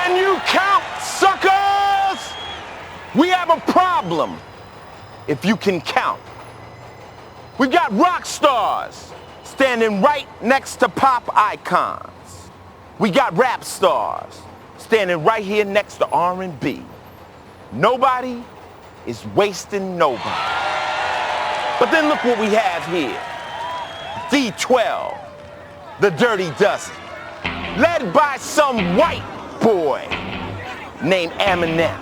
Can you count, suckers? We have a problem if you can count. We've got rock stars standing right next to pop icons. We got rap stars standing right here next to R&B. Nobody is wasting nobody. But then look what we have here. D12, the Dirty Dozen, led by some white boy named Eminem.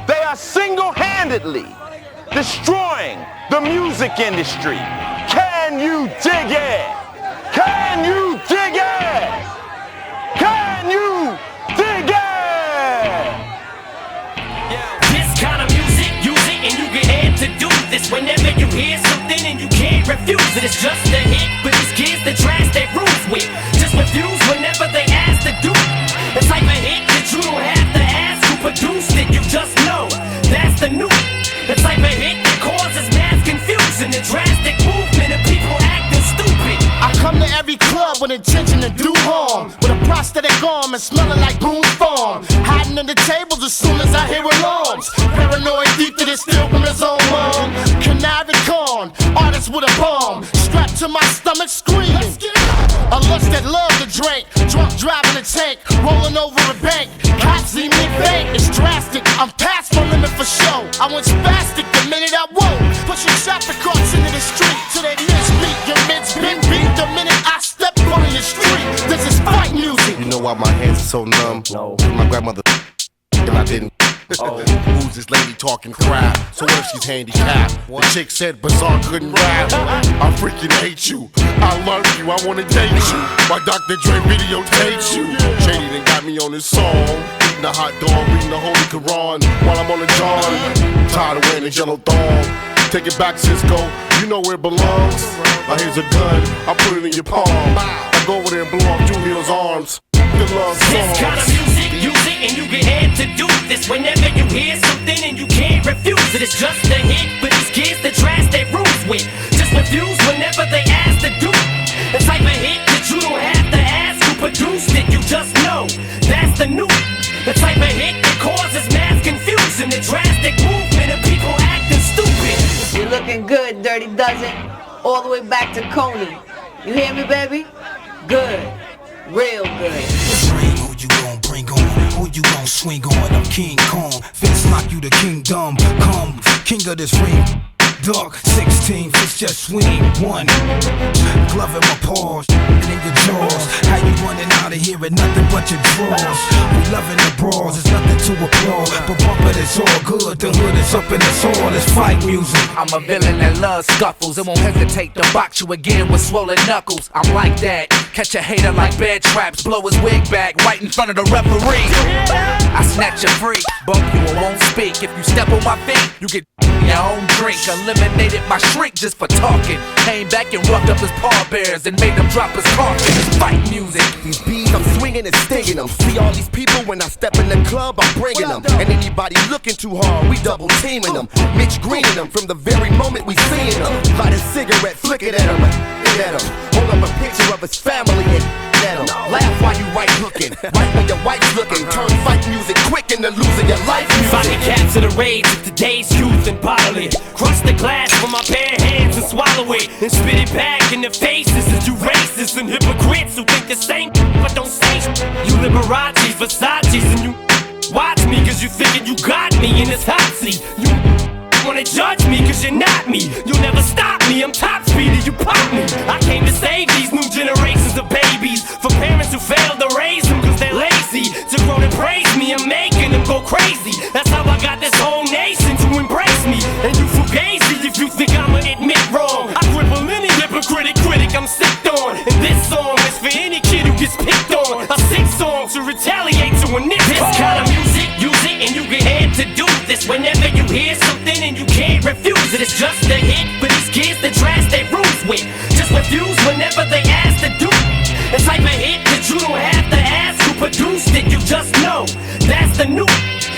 They are single-handedly destroying the music industry. Can you dig it? Can you dig it? Can you dig it? This kind of music, use it and you get amped to do this. Whenever you hear something and you can't refuse it, it's just a hit. But these kids that trash their rules with just refuse whenever they ask to do it. It's like a hit that you don't have to ask who produced it. You just know that's the new. It's like a hit that causes mass confusion and drastic movement of people acting stupid. I come to every club with intention to do harm, with a prosthetic arm and smelling like Boone's Farm. Hiding under tables as soon as I hear alarms. Paranoid thief that is still from his own mom. Conniving con, artist with a bomb, strapped to my stomach screaming. A lust that love to drink, drunk driving a tank, rolling over a bank. Cops see me bank, it's drastic. I'm past my limit for show. I went spastic the minute I woke, pushing traffic carts into the street till they misbeat. Your mid's been beat the minute I step on the street. This is fight music. You know why my hands are so numb? No. My grandmother and I didn't. Who's this lady talking crap? So what if she's handicapped? The chick said Bizarre couldn't rap. I freaking hate you. I love you. I wanna date you. My Dr. Dre videotapes you. Shady done got me on this song. Eating a hot dog, reading the Holy Quran while I'm on the John. Tired of wearing this yellow thong. Take it back, Cisco. You know where it belongs. Now here's a gun. I put it in your palm. I go over there and blow off Julio's arms. Good love songs. This kind of music, use it and you get amped to do this. Whenever you hear something and you can't refuse it, it's just a hit. But these kids that trash their rules with just refuse whenever they ask to do it. It's like a hit that you don't have to ask who produced it. You just know that's the new. It's like a hit that causes mass confusion and drastic movement of people acting stupid. You're looking good, Dirty Dozen. All the way back to Coney. You hear me, baby? Good. Real good. Bring who you gon' bring on, who you gon' swing on. I'm King Kong, fist knock you to kingdom. Come, king of this ring. Dark 16, fist just swing. One, glove in my paws, and in your jaws. How you running out of here with nothing but your drawers? We loving the brawls, it's nothing to applaud. But bumper it's all good, the hood is up in the soil. It's fight music. I'm a villain that loves scuffles and won't hesitate to box you again with swollen knuckles. I'm like that. Catch a hater like bed traps, blow his wig back right in front of the referee. I snatch you free, bump you and won't speak. If you step on my feet, you get your own drink. Eliminated my shrink just for talking. Came back and roughed up his pallbearers and made him drop his coffin. It's fight music. These beats, I'm swinging and stinging them. See all these people when I step in the club, I'm bringing them. And anybody looking too hard, we double teaming them. Mitch greening them from the very moment we seeing them. Light a cigarette, flick it at him, hold up a picture of his family and at him. Laugh while you right hooking, right when your wife's looking. Turn fight music quick into losing your life music. Finally capture the rage of today's youth and bottle it. Crush the glass with my bare hands and swallow it. And spit it back in the faces of you racists and hypocrites who think the same but don't say you Liberace's, Versace's, and you watch me cause you thinking you got me in this hot seat. You wanna judge me cause you're not me. You'll never stop me, I'm top speed and you pop me. I came to save these new generations of babies for parents who failed to raise them cause they're lazy. To grow and praise me, I'm making them go crazy. That's how I got this whole nation to embrace me. And you fugazi if you think I'ma admit wrong. I cripple any hypocritic critic I'm sick on. And this song is for any kid who gets picked on. I sing songs to retaliate to a nigga. This kind of music, use it and you get amped to do this. Whenever you hear something and you can't refuse it, it's just a hit. But these kids that trash their rules with just refuse whenever they ask to do it. It's like a hit that you don't have to ask who produced it. You just know that's the new.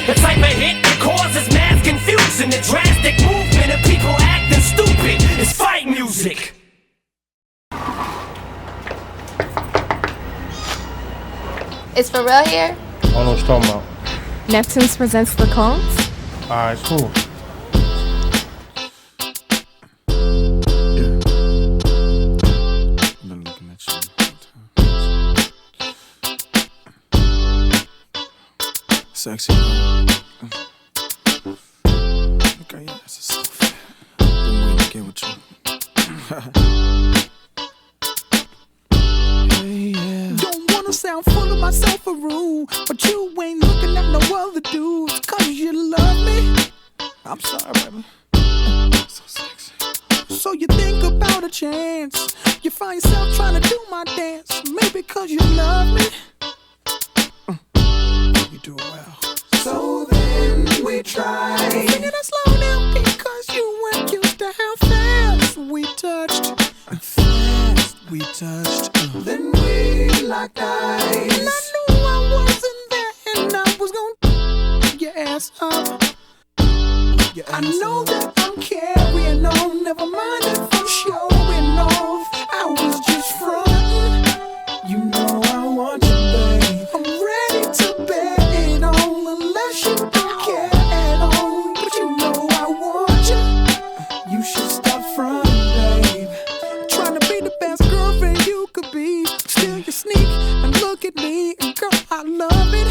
It's like a hit that causes mass confusion and drastic movement of people acting stupid. It's fight music. It's for real here? don't know what you're talking about. Neptunes presents the Combs? Alright, it's cool. Been looking at you. Sexy. Okay, yeah, that's a soft. Been waiting to get with you. Hey, yeah. Don't wanna sound full of myself or rude, but you ain't looking at no other dudes, cause you love me. I'm sorry, baby. So sexy. So you think about a chance, you find yourself trying to do my dance, maybe cause you love me. You do it well. So then we try singing it slow down because you weren't used to how fast we touched. Fast we touched. Then we locked eyes, and I knew I wasn't there, and I was gonna your ass up. I know that I'm carrying on, never mind if I'm showing off. I was just frontin'. You know I want you, babe. I'm ready to bet it on, unless you don't care at all. But you know I want you. You should stop frontin', babe. Trying to be the best girlfriend you could be. Still you sneak and look at me, and girl, I love it.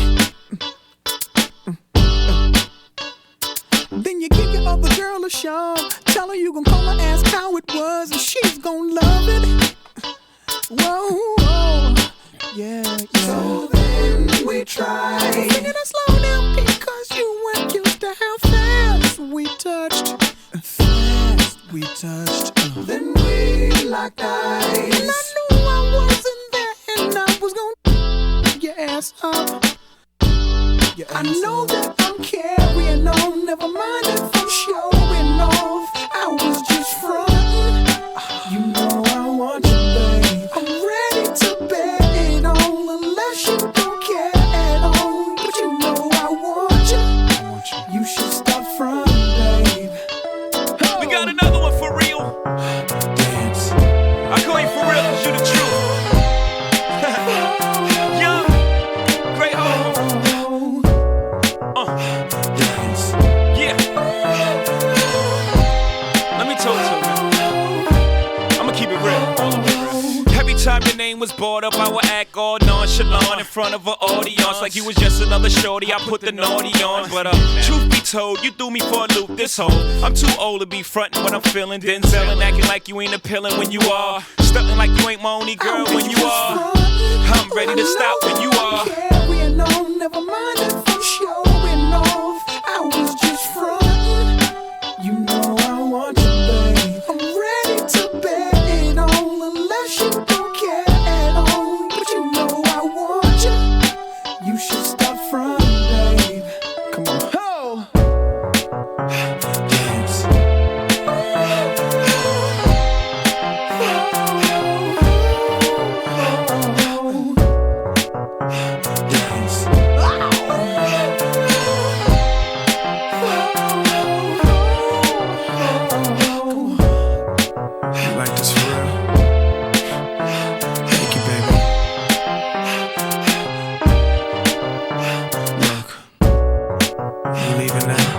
Then you give your other girl a shove. Tell her you gon' call her, ask how it was, and she's gon' love it. Whoa, whoa, yeah, yeah. So then we tried singing it slow down because you weren't used to how fast we touched. Fast we touched. Then we locked eyes, and I knew I wasn't there, and I was gon' your ass up. I know that I'm carrying on, never mind if I'm showing off. I was just frontin'. You know I want you, babe. I'm ready to bet it on, unless you don't care at all. But you know I want you. You should stop frontin', babe. We got another one for real. Dance. I call you for real cause you the truth. Young, great home. Dance. Yeah. Let me talk to you. I'ma keep it real. All the way real. Every time your name was brought up, I would act all nonchalant in front of an audience, like you was just another shorty. I put the naughty on, but truth be told, you threw me for a loop this whole. I'm too old to be frontin' when I'm feeling Denzel and acting like you ain't appealing when you are, stuntin' like you ain't my only girl when you are. I'm ready to stop when you are. Carrying on, never mind if I'm showing off. I was just frontin'. You know I want you, babe. I'm ready to bet it on, unless you don't care at all. But you know I want you. You should stop frontin', babe. Come on. Oh. Dance. Dance. You like this for real? Thank you, baby. Look, you leaving now.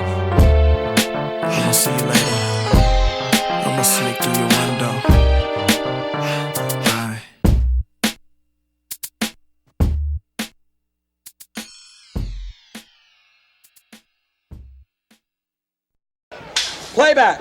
I'ma see you later. I'ma sneak through your window. Bye. Playback.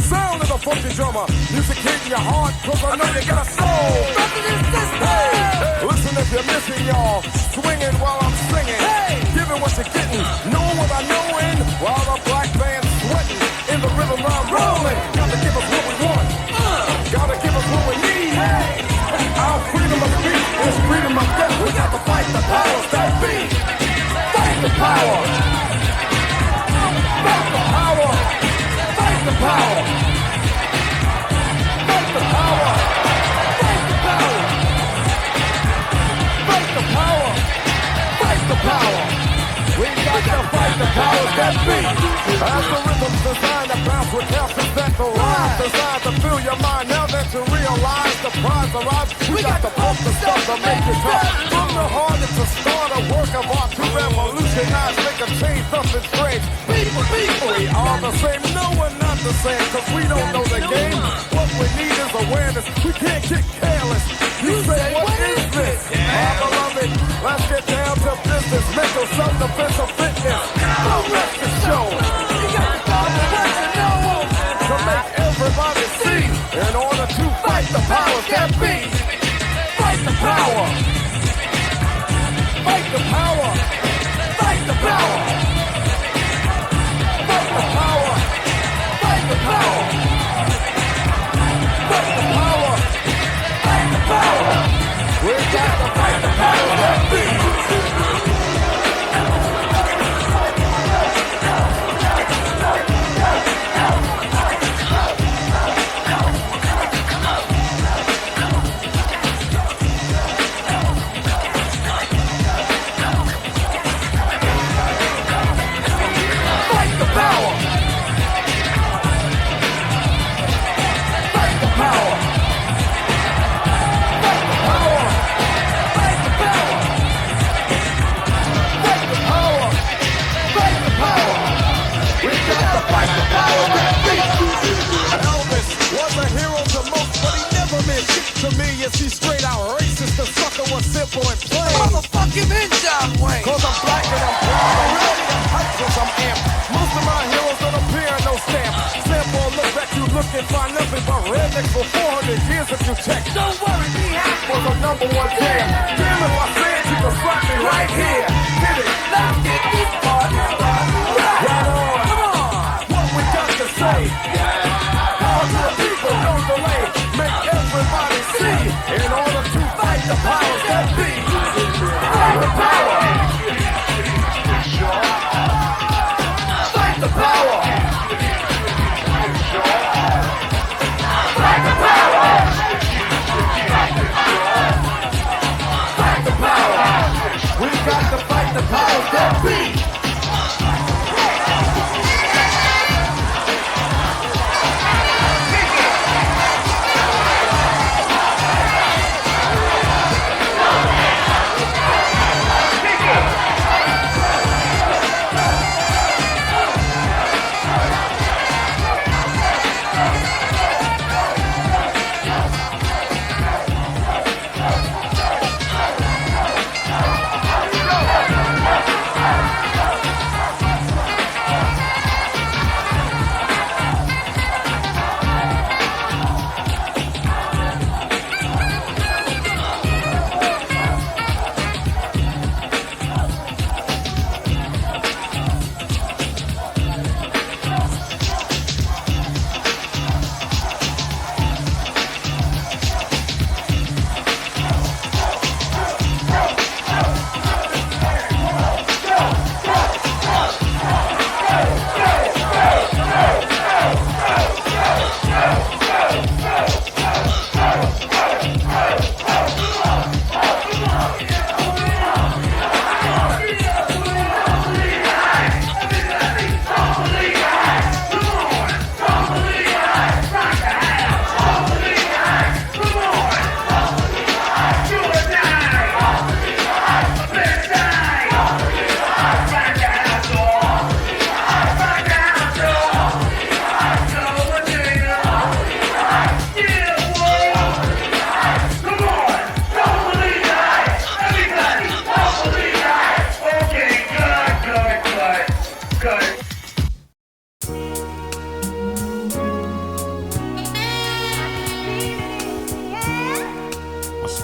Sound of the funky drummer. Music hitting your heart, cause I know you got a soul. Hey, listen if you're missing, y'all. Swinging while I'm singing. Giving what you're getting. Know what I know in. While the black band's sweating. In the rhythm I'm rolling. Gotta give us what we want. Gotta give us what we need. Our freedom of speech is freedom of death. We got to fight the powers that be. Fight the power. Fight the power. Fight the power. Fight the power. Fight the power. that beat. Algorithms designed to bounce with calcium that will rise. Designed to fill your mind now that you realize the prize arrives. We got to pump the stuff to make it tough. From the heart, it's a start, a work of art to revolutionize, make a change, something strange. People, we are the same. No, we're not the same, cause we don't know the game. What we need is awareness. We can't get careless. You say, what is this? I love it. Let's get down to business. Mental self-defense or fitness. The rest is show. You got to follow the rest you know. To make everybody see. In order to fight the powers that be. Fight the power. Fight the power. Fight the power. Fight the power. Fight the power. Fight the power. Fight the power. We got to fight the power that be. To me, is he straight out racist? The sucker was simple and plain. Motherfucking John Wayne. Cause I'm black and I'm proud. I'm ready, I'm hyped cause I'm amped. Most of my heroes don't appear in no stamp. Sample look back, you look and find nothing but rednecks for 400 years if you check. Don't worry, be happy. Was a number one jam. Damn, if I said you could slap me right here. Hit it. Let's get this party started. Right on. Come on. What we got to say. Power to the people, no delay. Make everybody see. In order to fight the powers that be. Fight the power. Fight the power. Fight the power. Fight the power. We got to fight the powers that be.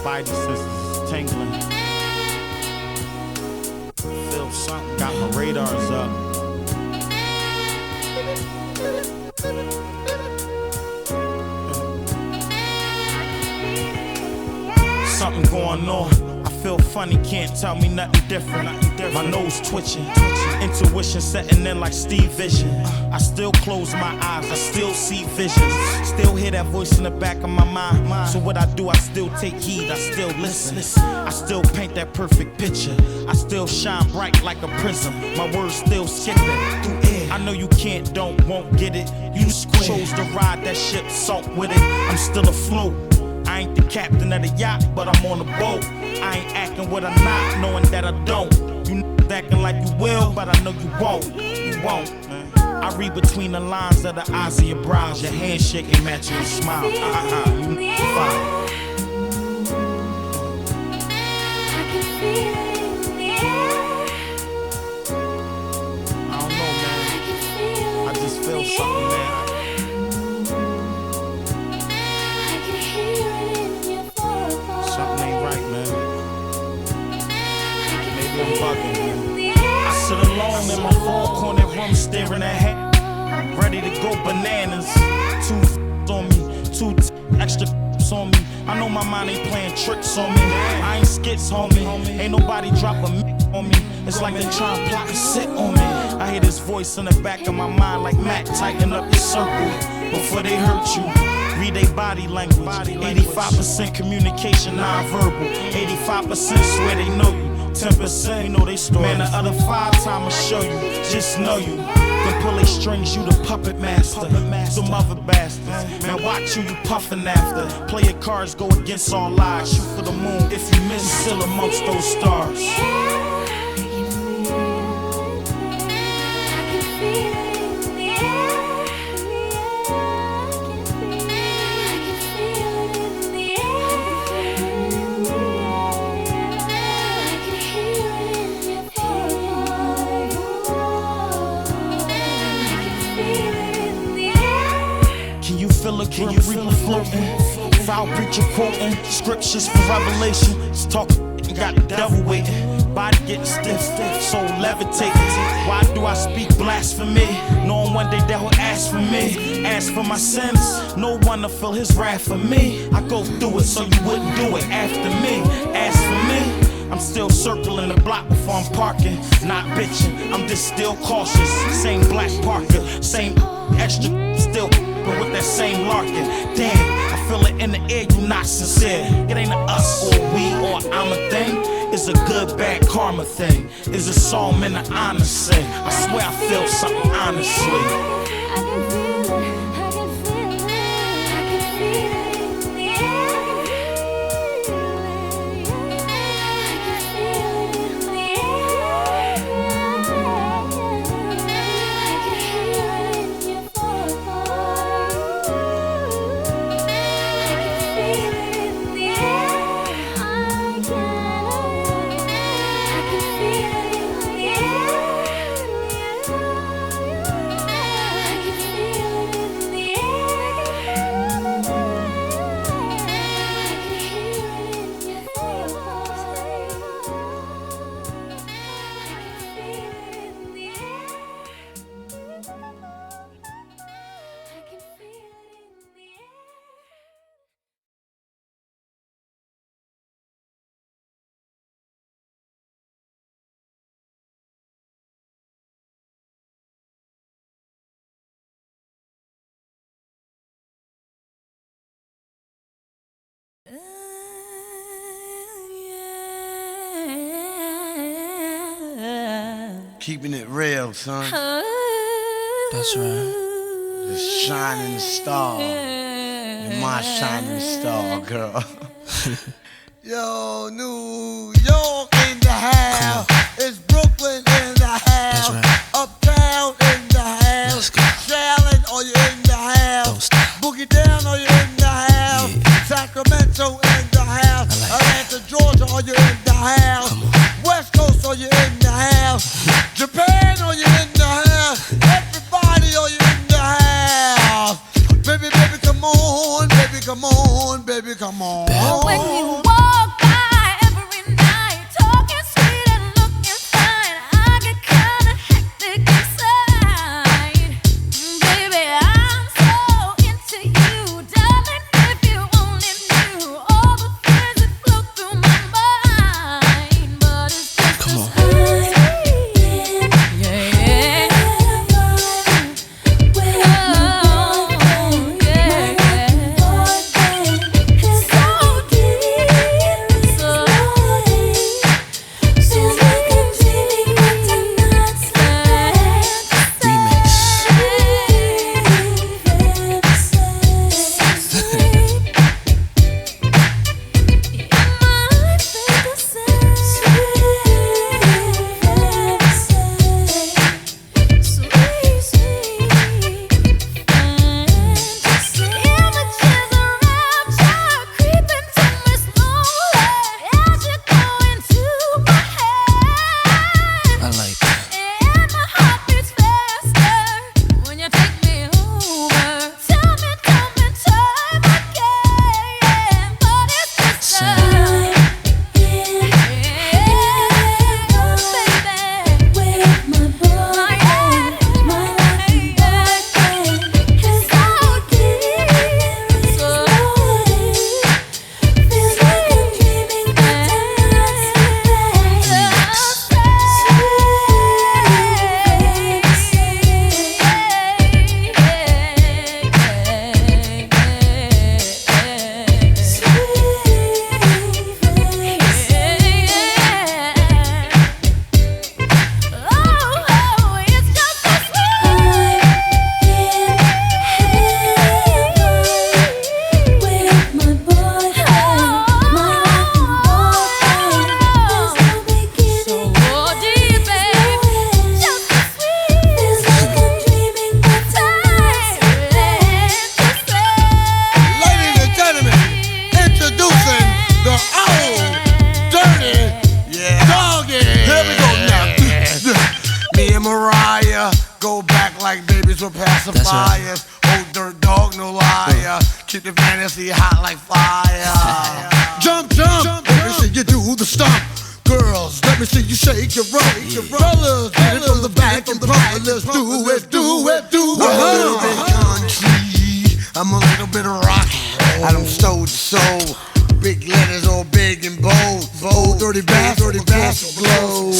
spidey senses tingling. Feel something, got my radars up. Something going on. I feel funny, can't tell me nothing different. My nose twitching, intuition setting in like Steve Vision. I still close my eyes, I still see visions. Still hear that voice in the back of my mind. So what I do, I still take heed, I still listen. I still paint that perfect picture. I still shine bright like a prism. My words still skipping through air. I know you can't, don't, won't get it. You chose to ride that ship, salt with it. I'm still afloat. I ain't the captain of the yacht, but I'm on the boat. I ain't acting what I'm not, knowing that I don't. You acting like you will, but I know you won't. You won't. I read between the lines of the eyes of your brows. Your handshake ain't matching your smile. You fine. I don't know, man. I just feel something, man. Something ain't right, man. Maybe I'm bugging, man. I sit alone in my four-corner room staring at head, ready to go bananas. 2 on me, 2 extra on me. I know my mind ain't playing tricks on me. I ain't skits, homie. Ain't nobody drop a on me. It's like they tryna plot and sit on me. I hear this voice in the back of my mind like Matt, tighten up your circle before they hurt you. Read they body language. 85% communication, non-verbal. 85% swear they know you. 10% you know they story. Man, the other 5 times I'ma show you. Just know you. Then pull they strings, you the puppet master. Them other bastards. Man, watch who you puffin' after. Play your cards, go against all odds. Shoot for the moon. If you miss, still amongst those stars. Can you read the floating? Foul preacher quoting scriptures for revelation. It's talking and got the devil waiting. Body getting stiff, soul levitating. Why do I speak blasphemy? Knowing one day that will ask for me. Ask for my sins, no one to feel his wrath for me. I go through it so you wouldn't do it after me. Ask for me. I'm still circling the block before I'm parking. Not bitching, I'm just still cautious. Same black Parker, same extra, still with that same larkin. Damn, I feel it in the air, you not sincere. It ain't a us or we or I'm a thing. It's a good, bad karma thing. It's a song in the honor sing. I swear I feel something honestly. Keeping it real, son. That's right. The shining star. You're my shining star, girl. Yo, New York in the house. It's Brooklyn in the house. That's right. Uptown in the house. Charlotte, are you in the house? Don't stop. Boogie down, are you in the house? Yeah. Sacramento in the house. I like Atlanta, Georgia, are you in the house? West Coast, are you in the house? Japan, are you in the house? Everybody, are you in the house? Baby, baby, come on, baby, come on, baby, come on. When you walk by every night, talking sweet and looking fine, I get kinda hectic inside. Baby, I'm so into you, darling. If you only knew all the things that flow through my mind. Mariah. Go back like babies with pacifiers. Old dirt dog, no liar. Keep the fantasy hot like fire. Jump, jump, let me see you do the stomp. Girls, let me see you shake your rump. Fellas, get it from the back and front. Let's do it, do it, do it. I'm a little bit country, I'm a little bit of rock. I done stole the soul. Big letters all big and bold. Old dirty bastard blow.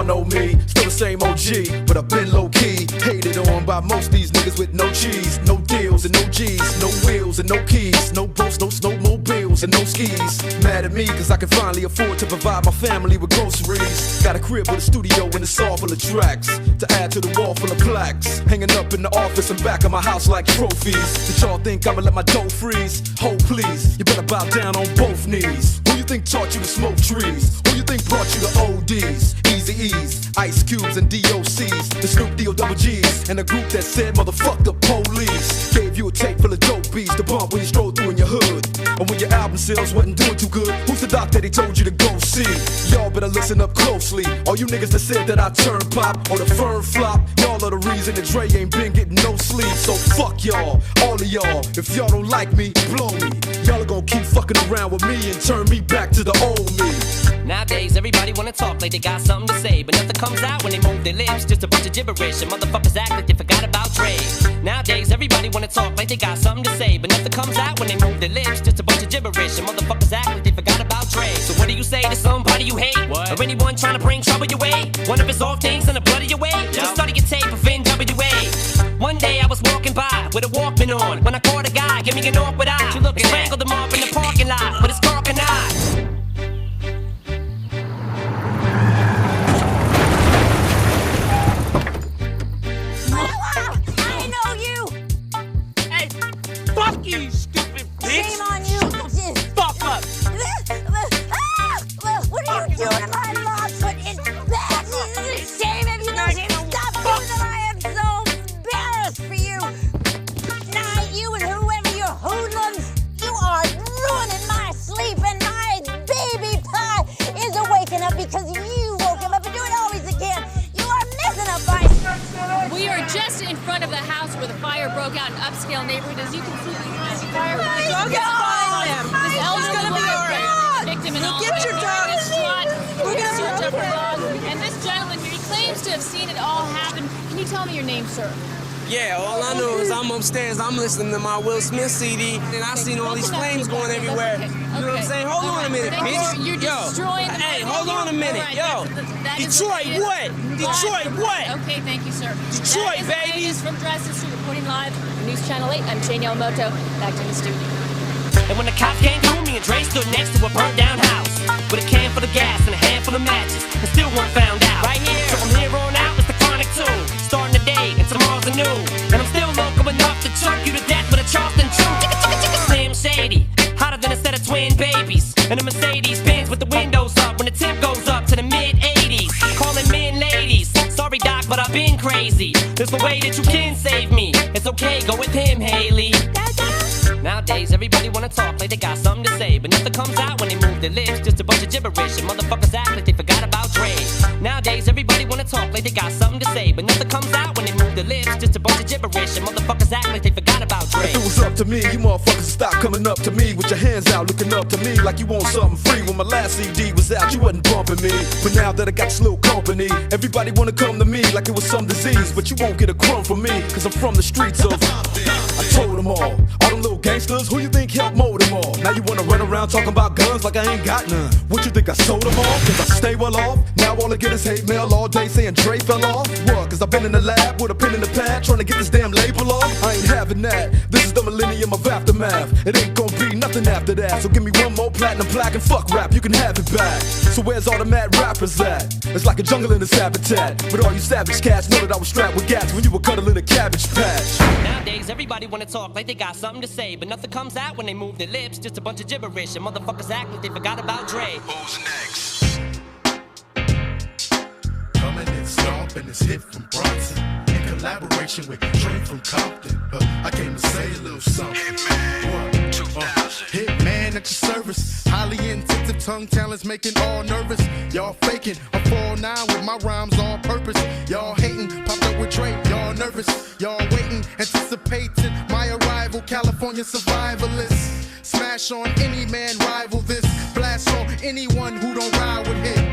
Know me, still the same OG, but I've been low-key, hated on by most these niggas with no cheese, no deals and no G's, no wheels and no keys, no boats, no snowmobiles and no skis. Mad at me cause I can finally afford to provide my family with groceries. Got a crib with a studio and it's all full of tracks to add to the wall full of plaques, hanging up in the office and back of my house like trophies. Did y'all think I'ma let my dough freeze? Hold please, you better bow down on both knees. Who you think taught you to smoke trees? Who you think brought you to ODs? Easy E's, Ice Cubes and DOCs, the Snoop D-O double G's, and a group that said motherfuck the police. Gave you a tape full of dope beats to bump when you stroll through in your hood. And when your album sales wasn't doing too good, who's the doc that he told you to go see? Y'all better listen up closely. All you niggas that said that I turn pop or the firm flop, y'all are the reason that Dre ain't been getting no sleep. So fuck y'all, all of y'all. If y'all don't like me, blow me. Y'all are gonna keep fucking around with me and turn me back to the old me. Nowadays, everybody wanna talk like they got something to say, but nothing comes out when they move their lips. Just a bunch of gibberish, and motherfuckers act like they forgot about Dre. Nowadays, everybody wanna talk like they got something to say, but nothing comes out when they move their lips. Just a bunch of gibberish, and motherfuckers act like they forgot about Dre. So what do you say to somebody you hate? What? Or anyone trying to bring trouble your way? One of his off things in the blood of your way? Just study your tape of NWA. One day I was walking by with a Walkman on, when I caught a guy, give me an awkward eye. You looking strangled him off in the parking lot with his corking eye. Fuck you, stupid bitch! Shame on you! Fuck up! What are you doing in my mom foot in back? Shame if you don't stop doing it! I am so embarrassed for you! Nah, you and whoever you're hoodlums, you are ruining my sleep, and my baby pie is waking up because you woke him up, and do it always again! You are messing up my... We are just in front of the house where the fire broke out in upscale neighborhood. As you can see, behind the fire, The dog is following him. this elderly gonna be woman, all right. victim in all Get your dog. We're gonna search up her dog. And this gentleman here, he claims to have seen it all happen. Can you tell me your name, sir? Yeah, all I know is I'm upstairs, I'm listening to my Will Smith CD, and I seen all these flames going everywhere. You know what I'm saying? Hold on a minute, bitch. You're destroying the hey, hold on a minute. Yo, Detroit, what? Detroit, what? Okay, thank you, sir. Detroit, baby. This is from Dresden Street, reporting live from News Channel 8. I'm Jane Yamamoto, back to the studio. And when the cops came through, me and Dre stood next to a burnt down house with a can full of gas and a handful of matches, and still weren't found out. Right here. So from here on out, it's the chronic tune. Starting the day, and tomorrow's a new. And I'm still local enough to choke you to death with a Charleston chew. Slim Shady, hotter than a set of twin babies. And a Mercedes Benz with the windows up when the temp goes up to the mid-80s. Calling men ladies. Sorry, Doc, but I've been crazy. crazy. There's no way that you can save me. It's okay, go with him, Haley. Nowadays, everybody wanna talk like they got something to say, but nothing comes out when they move their lips. Just a bunch of gibberish, and motherfuckers act like they forgot about Dre. Nowadays, everybody wanna talk like they got something to say, but nothing comes out when they move their lips. Just a bunch of gibberish, and motherfuckers act like they forgot about Dre. If it was up to me, you motherfuckers would stop coming up to me with your hands out, looking up to me like you want something free. When my last CD was out, you wasn't bumping me, but now that I got this little company, everybody wanna come to me like it was some disease. But you won't get a crumb from me, cause I'm from the streets of. I told them all them little gangsters, who you think helped mold them all? Now you wanna run around talking about guns like I ain't got none. What you think I sold them all? Cause I stay well off. Now all I get is hate mail all day saying Dre fell off. What? Cause I've been in the lab with a pen in the pad trying to get this damn label off. I ain't having that. This is the millennium of aftermath. It ain't gonna be nothing after that. So give me one more platinum plaque and fuck rap, you can have it back. So where's all the mad rappers at? It's like a jungle in this habitat. But all you savage cats know that I was strapped with gas when you were cuddling a cabbage patch. Nowadays, everybody wanna talk like they got something to say, but nothing comes out when they move their lips. Just a bunch of gibberish, and motherfuckers act like they forgot about Dre. Who's next? Coming in stomping this hit from Brontin in collaboration with Dre from Compton. I came to say a little something. Hitman 2000. Hitman at your service. Highly intensive tongue talents making all nervous. Y'all faking. I'm 4-9 with my rhymes on purpose. Y'all hating. Popped up with Dre. Y'all nervous. Y'all waiting. Anticipating my arrival. California survivalists. Smash on any man, rival this. Blast on anyone who don't ride with hit.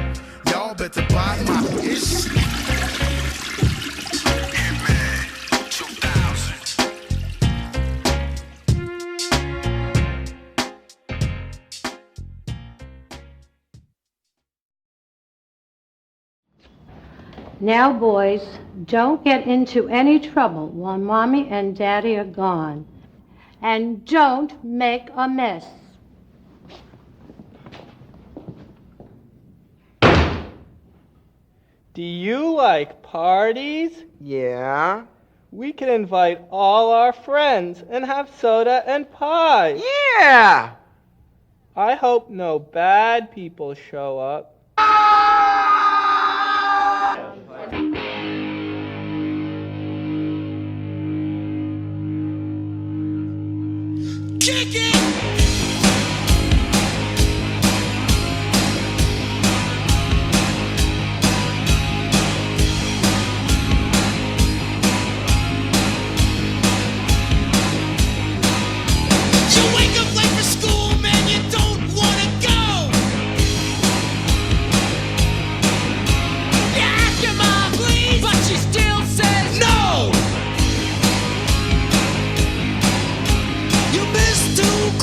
Y'all better buy my ish. Hitman 2000. Now, boys, don't get into any trouble while Mommy and Daddy are gone. And don't make a mess. Do you like parties? Yeah. We can invite all our friends and have soda and pie. Yeah. I hope no bad people show up. Kick it! You wake up late for school, man, you don't wanna go. You ask your mom, please, but she still says no. You miss too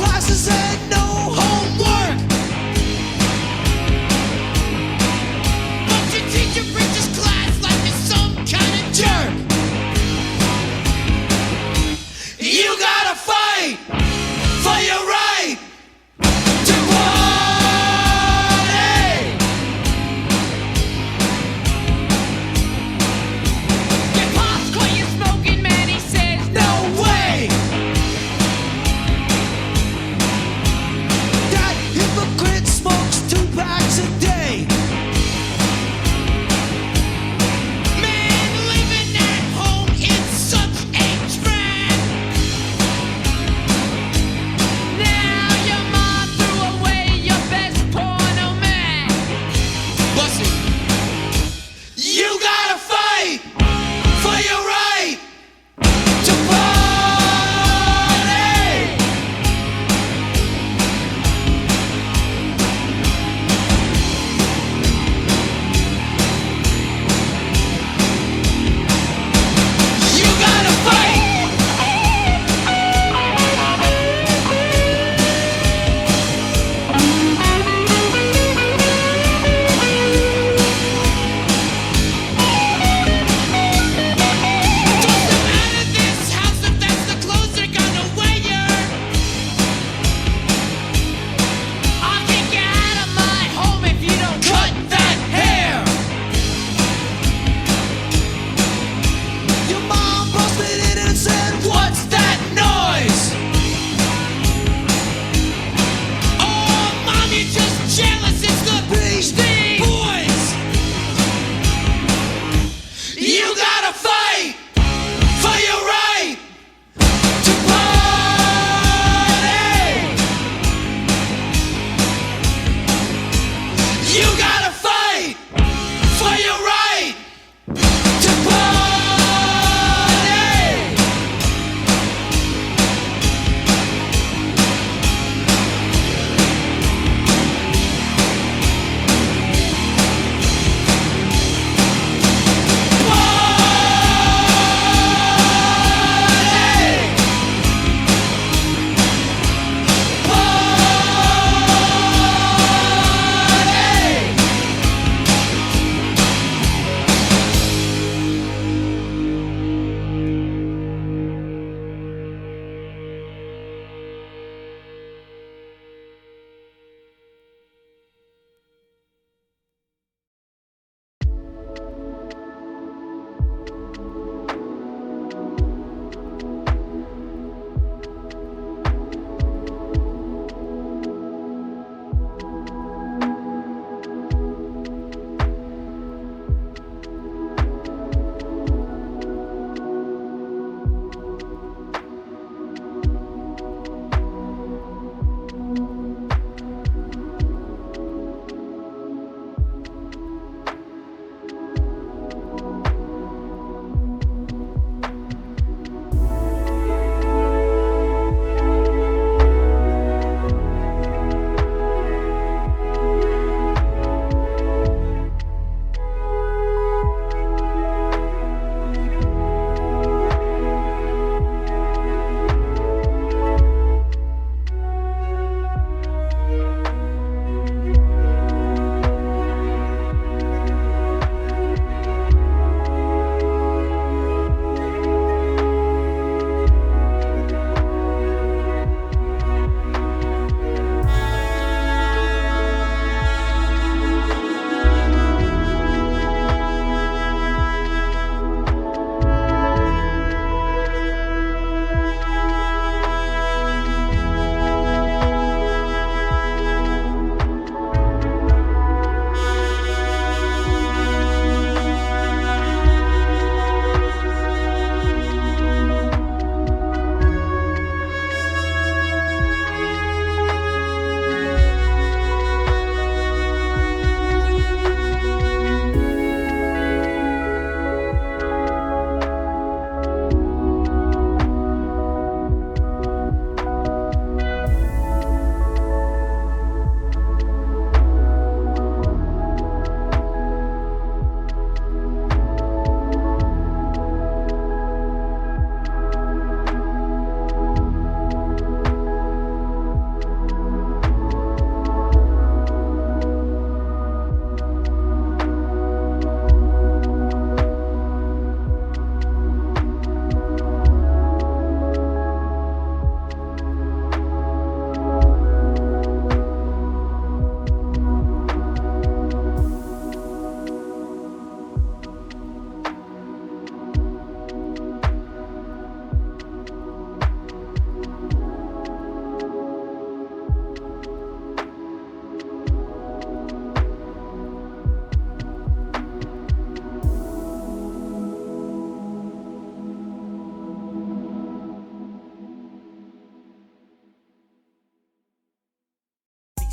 You gotta fight for your right to party.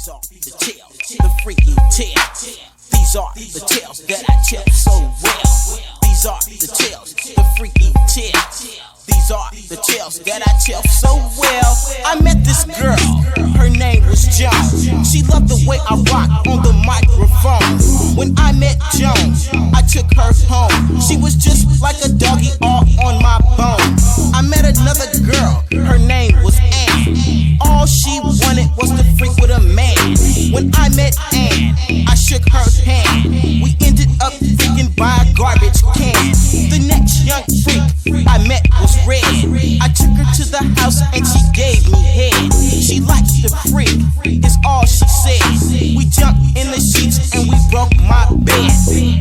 These are the tales, the freaky tales. These are the tales that I tell so well. These are the tales, the freaky tales. These are the tales that I tell so well. I met this girl, her name was Joan. She loved the way I rock on the microphone. When I met Joan, I took her home. She was just like a doggy all on my bone. I met another girl, her name was Ann. All she wanted was to freak with a man. When I met Ann, I shook her hand. We ended up freaking by a garbage can. The next young freak I met was Red. I took her to the house and she gave me head. She likes to freak, is all she said. We jumped in the sheets and we broke my bed.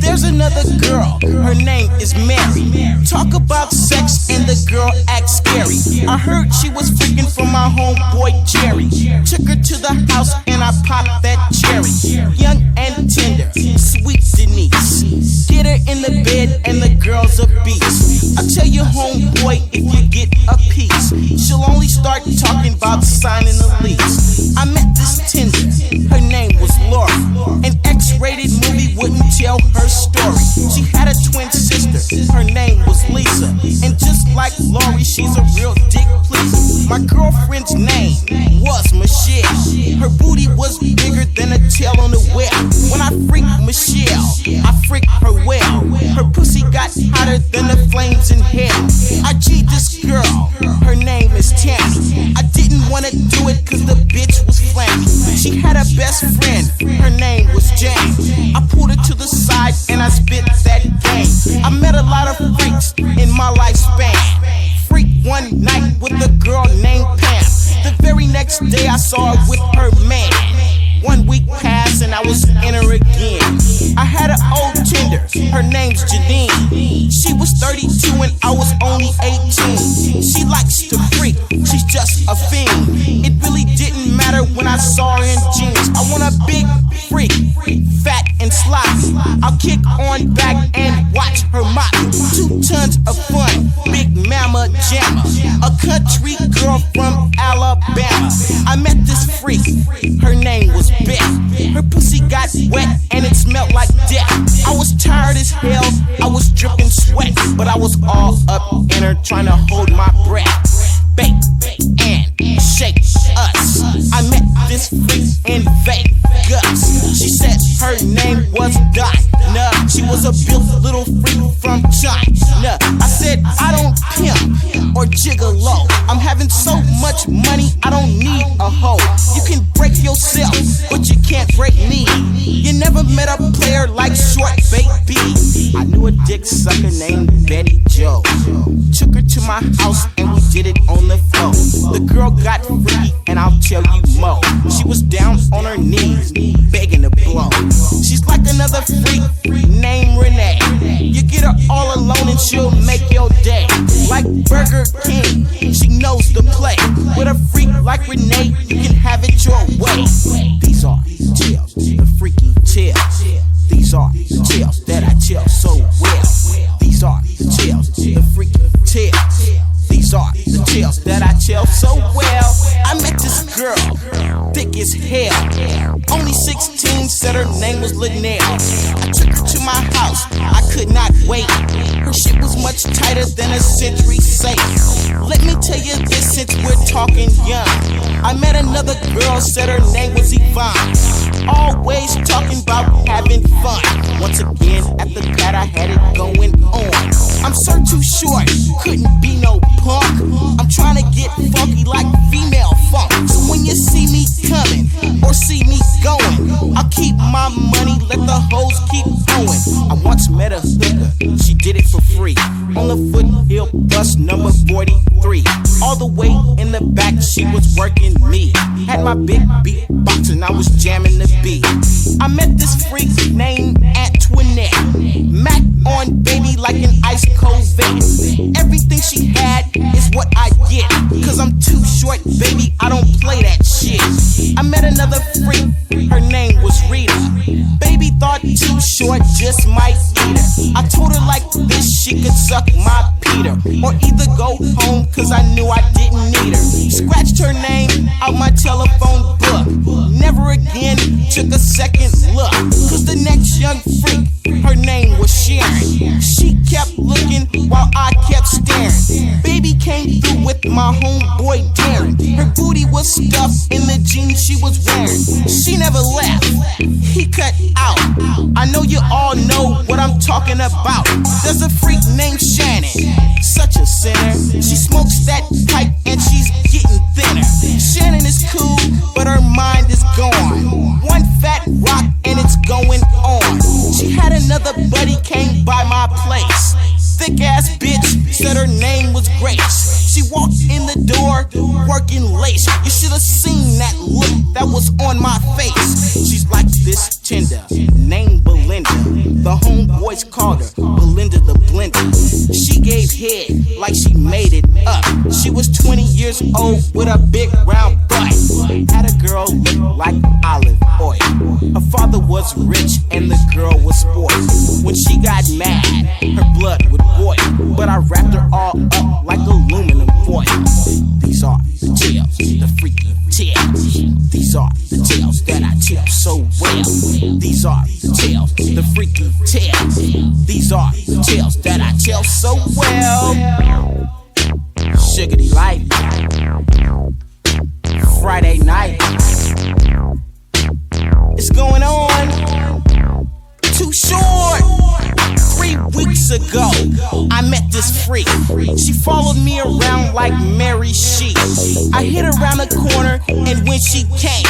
There's another girl, her name is Mary. Talk about sex and the girl acts scary. I heard she was freaking for my homeboy Jerry. Took her to the house and I popped that cherry. Young and tender, sweet Denise. Get her in the bed and the girl's a beast. I tell you homeboy, if you get a piece, she'll only start talking about signing the lease. I met this tender, her name was Laura, an ex her name was Lisa. And just like Lori, she's a real dick pleaser. My girlfriend's name was Michelle. Her booty was bigger than a tail on the wheel. When I freaked Michelle, I freaked her well. Her pussy got hotter than the flames in hell. I G'd this girl, her name is Tammy. I didn't wanna do it cause the bitch was flammy. She had a best friend, her name was Jane. I pulled her to the side and I spit that game. I met a lot of freaks in my lifespan. Freak one night with a girl named Pam. The very next day I saw her with her man. 1 week passed and I was in her again. I had an old Tinder, her name's Janine. She was 32 and I was only 18. She likes to freak, she's just a fiend. It really didn't matter when I saw her in jeans. I want a big freak, fat and sloppy. I'll kick on back and watch her mop. 2 tons of fun, big mama jammer. A country girl from Alabama. I met this freak, her name was Beth. Her pussy got wet and it smelled like death. I was tired as hell, I was dripping sweat, but I was all up in her trying to hold my breath. Bake and shake us. I met this freak in Vegas. She said her name was Dinah. She was a built little freak from China. I said I don't pimp or gigolo. I'm having so much money I don't need a hoe. You can break yourself, but you can't break me. You never met a player like Short Baby. I knew a dick sucker named Betty Joe. Took her to my house and we did it on the floor. The girl got freaky and I'll tell you more. She was down on her knees, begging to blow. She's like another freak named Renee. You get her all alone and she'll make your day. Like Burger King, she knows the play. With a freak like Renee, you can have it your way. These are tales, the freaky tales. These are the tales that I tell so well. These are the tales, the freaky tales. These are the tales that I tell so well. I met this girl, thick as hell. Only 16, said her name was Linnell. I took her to my house, I could not wait. Her shit was much tighter than a century safe. Let me tell you this since we're talking young. I met another girl, said her name was Yvonne. Always talking about having fun. Once again, at the pad I had it going on. I'm so too short, couldn't be no punk. I'm trying to get funky like female funk. So when you see me coming or see me going, I'll keep my money, let the hoes keep going. I once met a hooker, she did it for free. On the Foothill bus number 43. All the way in the back, she was working me. Had my big beatbox and I was jamming the beat. I met this freak named Antoinette. Mac on baby like an ice cold vet. Everything she had is what I get. Cause I'm too short, baby, I don't play that shit. I met another freak, her name was Rita. Baby thought too short just might eat her. I told her like this, she could suck my Peter. Or either go home cause I knew I didn't need her. Scratched her name out my telephone book. Never again took a second look. Cause the next young freak, her name was Sharon. She kept looking while I kept staring. Baby came through with my homeboy Darren. Her booty was stuffed in the jeans she was wearing. She never left, he cut out. I know you all know what I'm talking about. There's a freak named Shannon, such a sinner. She smokes that pipe and she's getting thinner. Shannon is cool, but her mind is gone. One fat rock and it's going on. She had another buddy came by my place. Thick ass bitch, said her name was Grace. She walked in the door, working late. You should have seen that look that was on my face. She's like this Tinder, named Belinda. The homeboys called her Belinda the Blender. She gave head like she made it up. She was 20 years old with a big round butt. Had a girl look like olive oil. Her father was rich and the girl was spoiled. When she got mad, her blood would boil. But I wrapped her all up like aluminum foil. These are the tales, the freaky tales. These are the tales that I tell so well. These are the tales, the freaky tales. These are the tales that I tell so well. Sugarty life. Friday night. It's going on. Too short. 3 weeks ago, I met this freak. She followed me around like Mary Sheep. I hit around the corner, and when she came,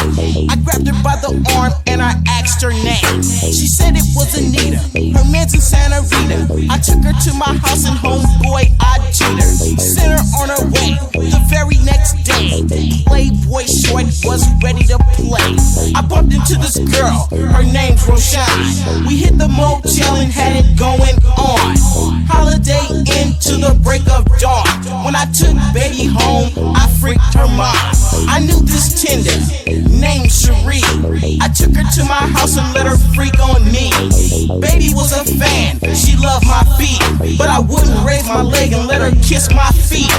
I grabbed her by the arm and I asked her name. She said it was Anita. Her man's in Santa Rita. I took her to my house and homeboy, I cheated her. Sent her on her way. The very next day, Playboy Short was ready to play. I bumped into this girl. Her name's Roshine. We hit the motel and had it going on. Holiday into the break of dawn. When I took baby home, I freaked her mom. I knew this tender named Cherie. I took her to my house and let her freak on me. Baby was a fan, she loved my feet, but I wouldn't raise my leg and let her kiss my feet.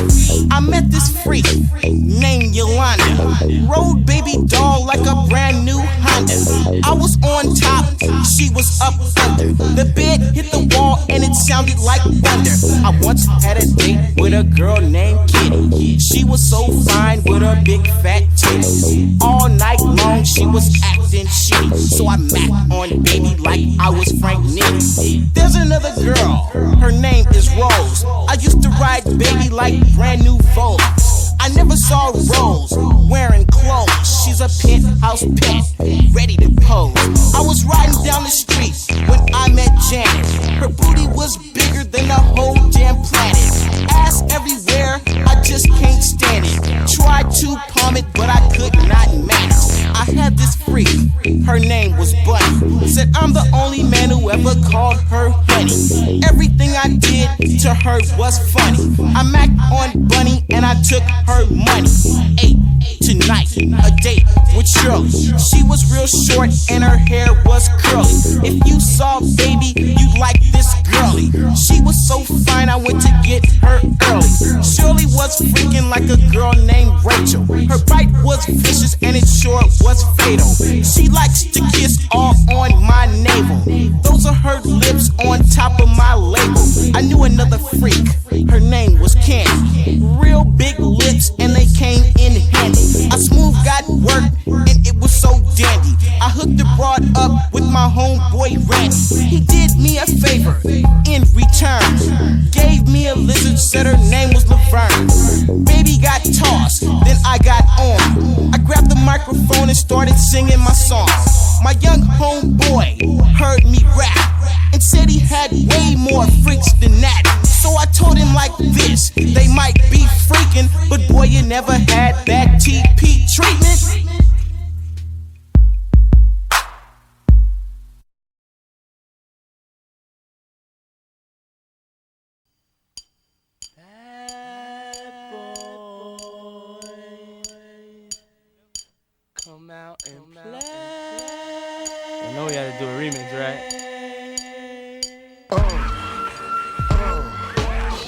I met this freak named Yolanda. Rode baby doll like a brand new Honda. I was on top, she was up under. The bed hit the wall and it sounded like thunder. I once had a date with a girl named Kitty. She was so fine with her big fat titties. All night long she was acting shitty, so I macked on baby like I was Frank Nitty. There's another girl, her name is Rose. I used to ride baby like brand new Vogue. I never saw Rose wearing clothes. She's a penthouse pet, ready to pose. I was riding down the street when I met Janet. Her booty was bigger than the whole damn planet. Ass everywhere, I just can't stand it. Tried to palm it, but I could not manage. I had this freak, her name was Bunny. Said I'm the only man who ever called her honey. Everything I did to her was funny. I macked on Bunny and I took her money. Ate tonight, a date with Shirley. She was real short and her hair was curly. If you saw baby, you'd like this girly. She was so fine, I went to get her early. Shirley was freaking like a girl named Rachel. Her bite was vicious and it sure was fatal. She likes to kiss all on my navel. Those are her lips on top of my label. I knew another freak, her name was Candy. Real big lips and they came in handy. I smooth got work and it was so dandy. I hooked the broad up with my homeboy Randy. He did me a favor in return. Gave me a lizard, said her name was Laverne. Baby got tossed, then I got on. I grabbed the microphone and started singing my song. My young homeboy heard me rap and said he had way more freaks than that. So I told him like this, they might be freaking, but boy, you never had that TP treatment. Come out and play. You know we had to do a remix, right?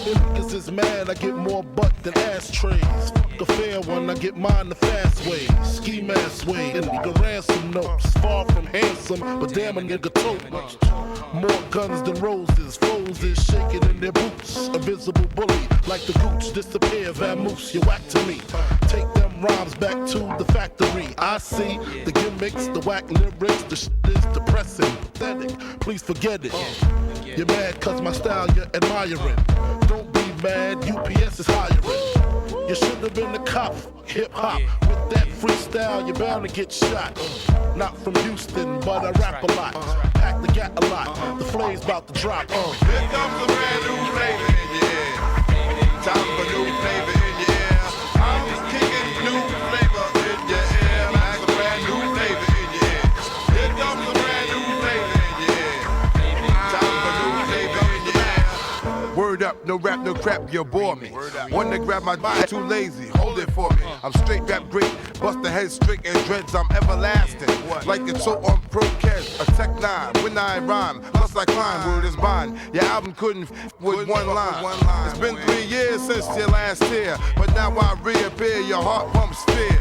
If niggas is mad, I get more butt than ashtrays. Fuck a fair one, I get mine the fast way. Ski mask way, and nigga ransom notes. Far from handsome, but damn a nigga tote. More guns than roses, foes is shaking in their boots. A visible bully, like the gooch, disappear, vamoose, you whack to me. Take them rhymes back to the factory. I see the gimmicks, the whack lyrics, the shit is depressing, pathetic. Please forget it. You're mad cause my style you're admiring. Don't be mad, UPS is hiring. You should have been a cop, hip hop. With that freestyle, you're bound to get shot. Not from Houston, but I rap a lot. Pack the gat a lot, the flame's about to drop. Here comes a brand new flavor in your ear. Time for new flavor in your ear. I'm just kicking new flavor in your ear. Like a brand new flavor in your ear. Here comes a brand new flavor in your ear. Time for new flavor in your ear. Word up, no rap, no crap, you bore me. One to grab my body, too lazy, hold it for me. I'm straight rap great, bust the head straight and dreads, I'm everlasting. Like it's so on Procast, A Tech 9, when I rhyme, plus I climb, word is bond. Your album couldn't with one line. It's been 3 years since your last tear, but now I reappear, your heart pumps fear.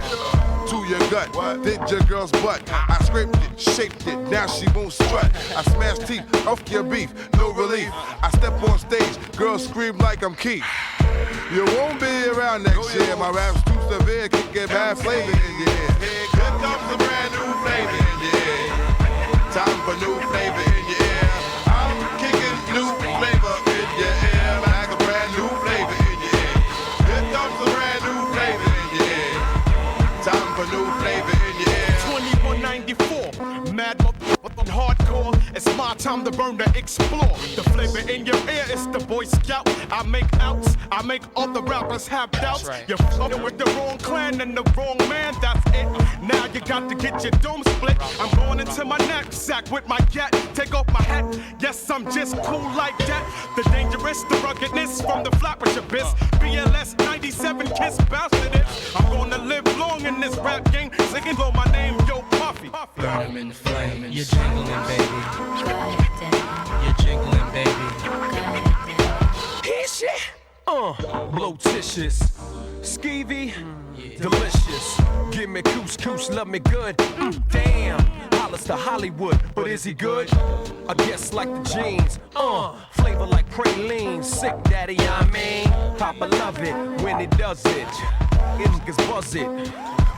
To your gut, did your girl's butt. I scraped it, shaped it, now she won't strut. I smashed teeth, off your beef, no relief. I step on stage, girls scream like I'm Keith. You won't be around next year, my rap's too severe, can get bad flavor in your ear. Here comes a brand new flavor in your ear. Time for new flavor in your ear. I'm kicking new flavor in your ear. Like a brand new flavor in your ear. Here comes a brand new flavor in your ear. Time for new flavor in your ear. 2194, mad motherfucking hardcore. It's my time to burn, to explore. The flavor in your ear is the Boy Scout. I make outs, I make other rappers have doubts. Right. You're fucking with the wrong clan and the wrong man, that's it. Now you got to get your dome split. I'm going into my knapsack with my gat. Take off my hat, yes, I'm just cool like that. The dangerous, the ruggedness from the flappers abyss. BLS 97 Kiss bounce to this. I'm gonna live long in this rap game. Singing blow my name, Yo Puffy. Burn 'em in the flame, you're jingling, baby. You're jingling, baby. Here shit. Blotitious, skeevy, delicious. Give me couscous, love me good. Damn, Hollis to Hollywood, but is he good? I guess like the jeans. Flavor like praline, sick daddy, I mean. Papa love it when he does it. Niggas buzz it.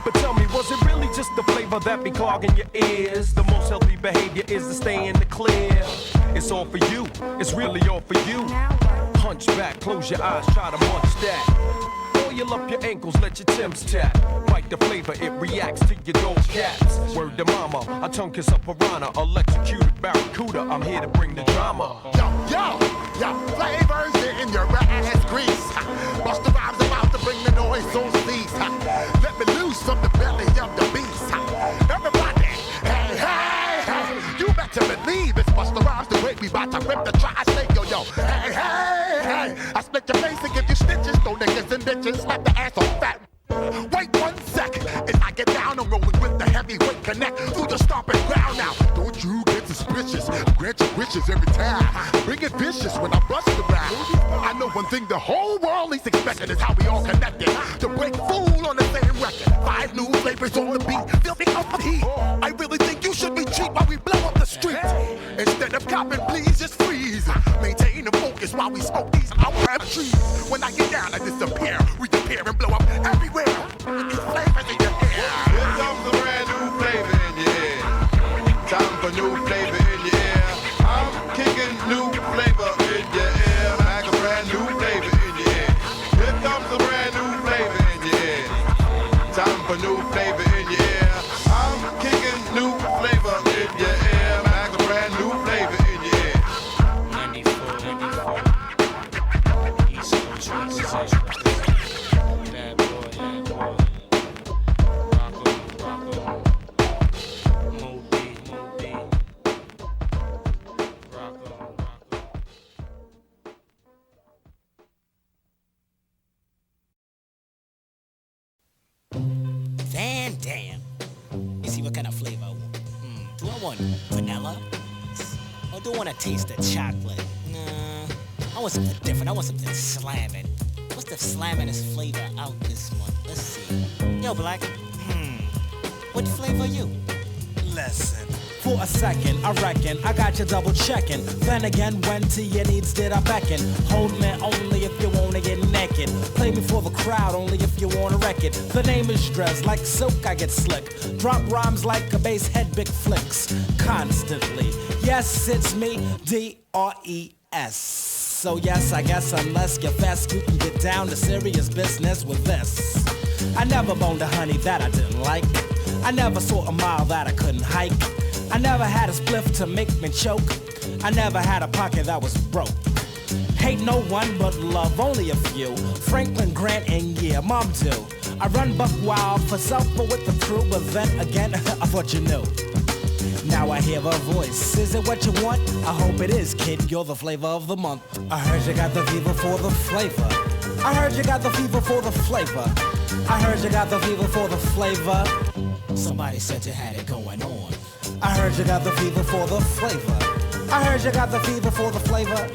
But tell me, was it really just the flavor that be clogging your ears? The most healthy behavior is to stay in the clear. It's all for you, it's really all for you. Hunch back, close your eyes, try to munch that. Oil up your ankles, let your Timbs tap. Bite the flavor, it reacts to your gold caps. Word to mama, I tongue kiss a piranha, electrocuted barracuda. I'm here to bring the drama. Yo, flavors in your ass grease. Busta Rhymes about to bring the noise on cease. Let me loose from the belly of the beast. Everybody, hey, you better believe it's Busta Rhymes the way we bout to rip the tri-state. Yo, hey, I split your face and give you stitches. Throw niggas and bitches, slap the ass on fat. Wait 1 second, as I get down, I'm rolling with the heavyweight connect through the stomping ground now. Don't you get suspicious, grant your wishes every time. Bring it vicious when I bust around. I know one thing the whole world is expecting is how we all connected. To break fool on the same record. 5 new flavors on the beat, filthy up the heat. I really think you should be cheap while we blow up the street. Instead of copping, please just freeze. Maintain the focus while we smoke these our trees. When I get down, I disappear, reappear and blow up everywhere. These flavors in your ear. Here comes a brand new flavor in your ear. Time for new flavor in your ear. I'm kicking new flavor in your ear. Like a brand new flavor in your ear. Here comes a brand new flavor in your ear. Time for new flavor in your ear. I'm kicking new flavor in your ear. Like a brand new flavor in your ear. 94. East Coast transition. Bad boy. Rock on. Moby. Rock on. Van Dam. You see what kind of flavor I want? Do I want vanilla? Or do I want to taste the chocolate? Nah, I want something different. I want something slamming. What's the slamminest flavor out this month? Let's see. Yo, Black. What flavor are you? Listen. For a second, I reckon I got you double checking. Then again, when to your needs did I beckon? Hold me only if you wanna get naked. Play me for the crowd only if you wanna wreck it. The name is Drez, like silk I get slick. Drop rhymes like a bass head, big flicks. Constantly, yes, it's me, D-R-E-S. So yes, I guess unless you're fast, you can get down to serious business with this. I never boned a honey that I didn't like. I never saw a mile that I couldn't hike. I never had a spliff to make me choke. I never had a pocket that was broke. Hate no one but love only a few. Franklin Grant and yeah, Mom too. I run buck wild for self but with the crew. But then again, I thought you knew. Now I hear a voice. Is it what you want? I hope it is, kid. You're the flavor of the month. I heard you got the fever for the flavor. I heard you got the fever for the flavor. I heard you got the fever for the flavor. Somebody said you had it going on. I heard you got the fever for the flavor. I heard you got the fever for the flavor.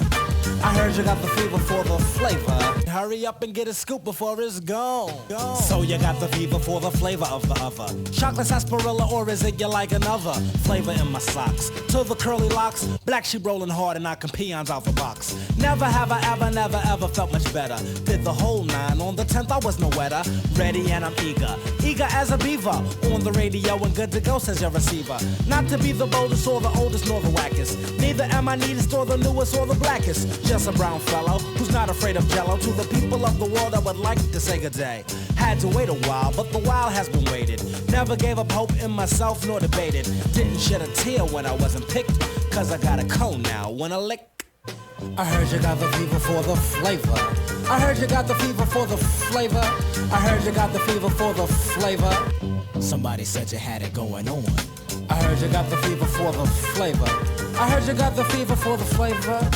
I heard you got the fever for the flavor. Hurry up and get a scoop before it's gone. So you got the fever for the flavor of the other. Chocolate sarsaparilla, or is it you like another? Flavor in my socks. To the curly locks, black sheep rolling hard and knocking peons out the box. Never have I ever, never ever felt much better. Did the whole 9, on the 10th I was no wetter. Ready and I'm eager, eager as a beaver. On the radio and good to go, says your receiver. Not to be the boldest or the oldest nor the wackest. Neither am I neatest or the newest or the blackest. Just a brown fellow who's not afraid of jello. To the people of the world I would like to say good day. Had to wait a while, but the while has been waited. Never gave up hope in myself nor debated. Didn't shed a tear when I wasn't picked, cause I got a cone now when I lick. I heard you got the fever for the flavor. I heard you got the fever for the flavor. I heard you got the fever for the flavor. Somebody said you had it going on. I heard you got the fever for the flavor. I heard you got the fever for the flavor.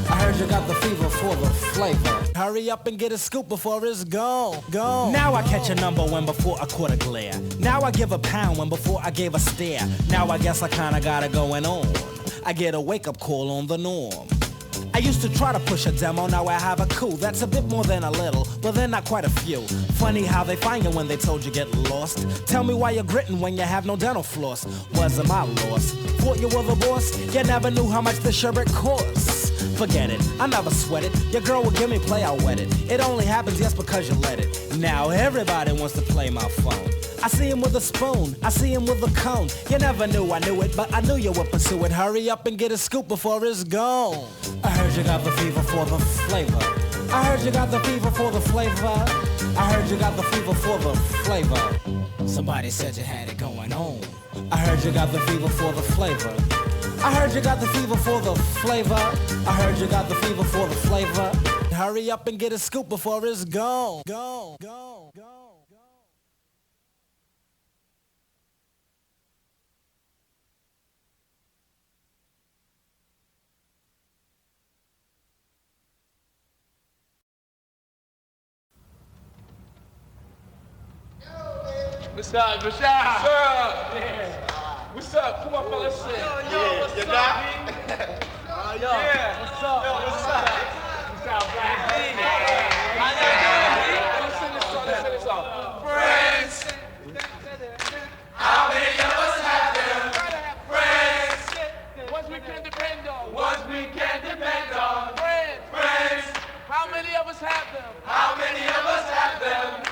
I heard you got the fever for the flavor. Hurry up and get a scoop before it's gone. Now I catch a number when before I caught a glare. Now I give a pound when before I gave a stare. Now I guess I kinda got it going on. I get a wake-up call on the norm. I used to try to push a demo, now I have a coup. That's a bit more than a little, but then not quite a few. Funny how they find you when they told you get lost. Tell me why you're gritting when you have no dental floss. Wasn't my loss. Thought you were the boss? You never knew how much the sherbet costs. Forget it, I never sweat it. Your girl will give me play, I'll wet it. It only happens just because you let it. Now everybody wants to play my phone. I see him with a spoon, I see him with a cone. You never knew I knew it, but I knew you would pursue it. Hurry up and get a scoop before it's gone. I heard you got the fever for the flavor. I heard you got the fever for the flavor. I heard you got the fever for the flavor. Somebody said you had it going on. I heard you got the fever for the flavor. I heard you got the fever for the flavor. I heard you got the fever for the flavor. Hurry up and get a scoop before it's gone. What's up, Rashad? What's up? Yeah. What's up? Come on, fellas. Yo, what's up, B? Yeah. What's up? What's up? What's up, Black? How you doing, B? Listen to this song. Friends. How many of us have them? Friends. Ones we can depend on. Ones we can depend on. Friends. How many of us have them? How many of us have them?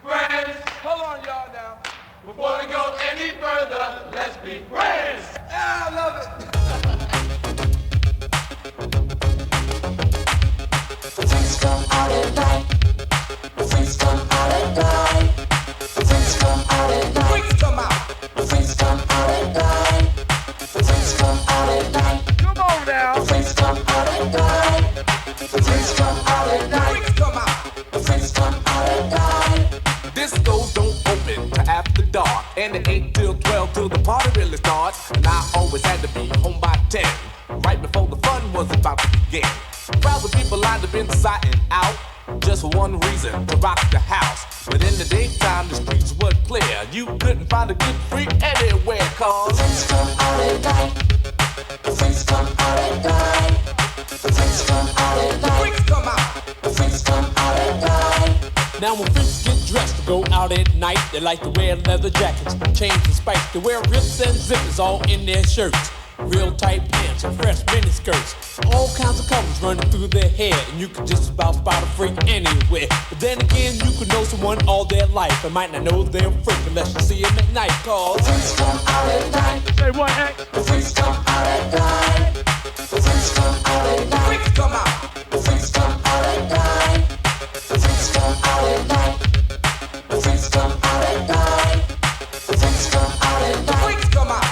Friends. Hold on, y'all, now. Before we go any further, let's be friends. Yeah, I love it. Friends come out at night. Friends come out at night. Friends come out at night. Freaks come out. Friends come out at night. Friends come out at night. Come on now. Friends come out at night. Friends come out at night. Freaks come out. Friends come out at night. Discos don't open till after dark, and it ain't till 12 till the party really starts. And I always had to be home by 10, right before the fun was about to begin. Crowds of people lined up inside and out, just for one reason, to rock the house. But in the daytime, the streets were clear. You couldn't find a good freak anywhere, cause friends come out at night. Friends come out at night. Friends come out at night. Freaks come out. Friends come out at night. Now when freaks get dressed to go out at night, they like to wear leather jackets, chains and spikes. They wear rips and zippers all in their shirts, real tight pants and fresh mini skirts. All kinds of colors running through their hair, and you could just about spot a freak anywhere. But then again, you could know someone all their life and might not know they're a freak unless you see them at night. Cause friends come out at night. Say what, heck? Friends come out at night. Friends come out at night. Freaks come out. Friends come out at night. Friends come out at night. Friends come out at night. Friends come out at night. Freaks come out.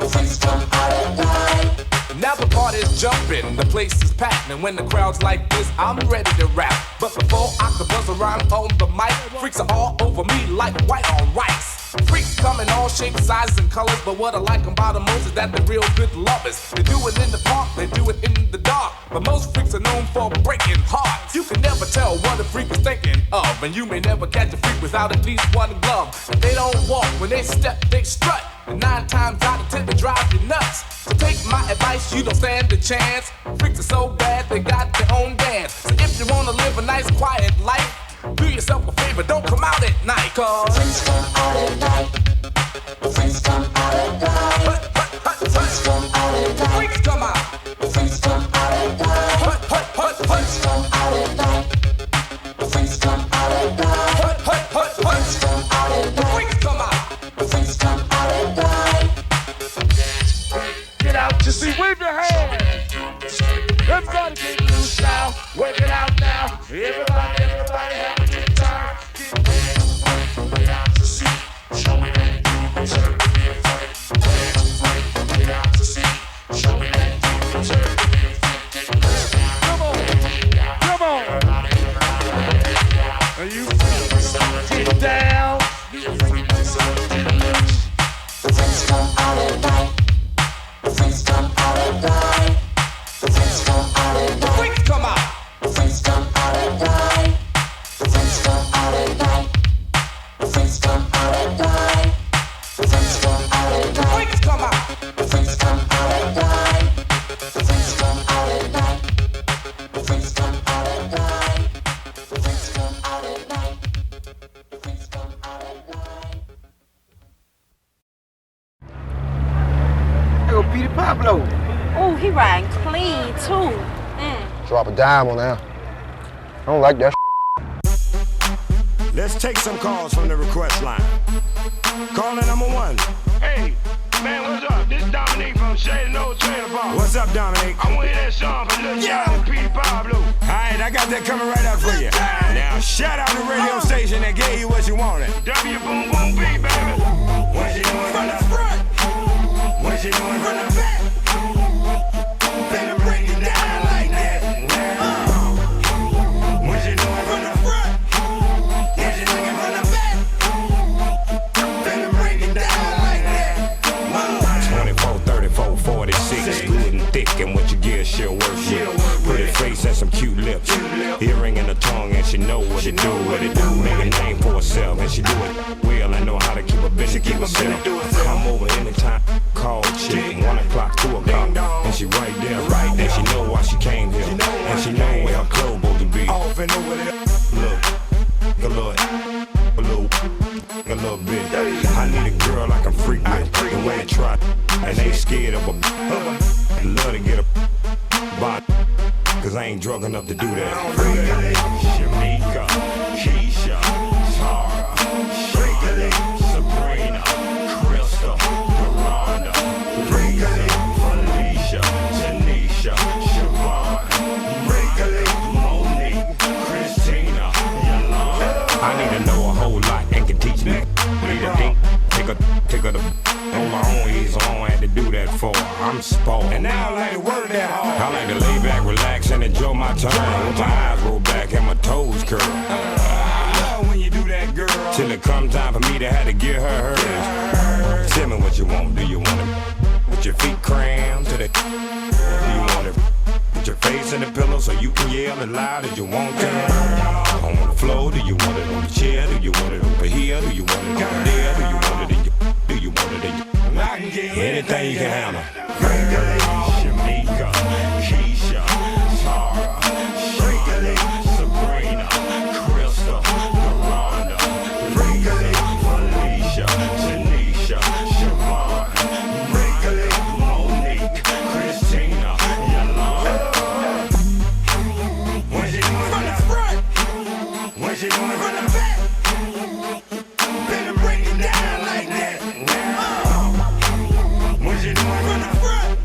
Friends come out at night. now the party's jumping, the place is packed, and when the crowd's like this, I'm ready to rap. But before I can buzz around on the mic, freaks are all over me like white on rice. Freaks come in all shapes, sizes, and colors, but what I like about them most is that they're real good lovers. They do it in the park, they do it in the dark, but most freaks are known for breaking hearts. You can never tell what a freak is thinking of, and you may never catch a freak without at least one glove. If they don't walk, when they step, they strut, and 9 times out of 10 they drive you nuts. So take my advice, you don't stand a chance. Freaks are so bad, they got their own dance. So if you wanna live a nice, quiet life, do yourself a favor, don't come out at night, cause freaks come out at night. Freaks come out at night. Freaks come out at night. Freaks come out. Freaks come out at night. Freaks come out at night. Freaks come out at night. Freaks come out at night. Freaks come out. Freaks come out at night. Get out, you see, wave your hands. Everybody get loose now. Work it out now. Everybody have a good time. Get out to see. Show me that you deserve to be first. Get out to see. Show me that you deserve to be first. Come on. Come on. Are you free? Get down. You free? The freaks come out at night. The freaks come out at night. The freaks come out at night. Freaks come out. The freaks come out at night. The freaks come out at night. The freaks come out at night. The freaks come out at night. Freaks come out. The freaks come out at night. The freaks come out at night. The freaks come out at night. The freaks come out at night. The freaks come out at night. Yo, Peter Pablo. Oh, he riding clean too. Drop a dime on that. I don't like that. Let's take some calls from the request line. Caller number 1. Hey, man, what's up? This Dominique from Shady No Trailer Park. What's up, Dominique? I want to hear that song from Lil John and Peter Pablo. All right, I got that coming right up for you. Now, shout out the radio station that gave you what you wanted. W Boom Boom B, baby. What you doing from the front? What you doing from the back? Better break it down like that. What you doing from the front? What you looking from the back? Better break it down like that. 24, 34, 46, good and thick, and what you get, she'll work with. Pretty face and some cute lips, earring in the tongue, and she know what to do. Make a name for herself, and she do it well. I know how to keep a business, keep herself. Come over anytime, call chick, 1 o'clock, 2 o'clock, and she right there, and she know why she came here, and she know where her clothes supposed to be. Look, a little bit. I need a girl like I'm freak with, the way they try, and they scared of a love to get a body, cause I ain't drunk enough to do that. Shamika, Keisha, Tara, Freek A Leek, Sabrina, Crystal, Doranda, Freek A Leek, Felicia, Tanisha, Siobhan, Freek A Leek, Monique, Christina, Yolanda. I need to know a whole lot and can teach me. Need a dink, take her to on my own ease, so I don't have to do that for her. I'm spoiled. And now I like to work that hard. I like to lay back, relax, and enjoy my time. With my eyes roll back and my toes curl. I love when you do that, girl. Till it comes time for me to have to give her hers. Tell me what you want. Do you want it with your feet crammed to the? Do you want it with your face in the pillow so you can yell as loud as you want to? On the floor, do you want it on the chair? Do you want it over here? Do you want it over there? Do you want it in your? Do you want it in your? I can get anything you can handle. Freek A Leek, Shamika, Keisha, Tara, Freek A Leek, Sabrina, Crystal, Doranda, Freek A Leek, Felicia, Tanisha, Siobhan, Freek A Leek, Monique, Christina, Yolanda. When she doing from the front, when she doing from the back, better break it down like that. What you doing from the front?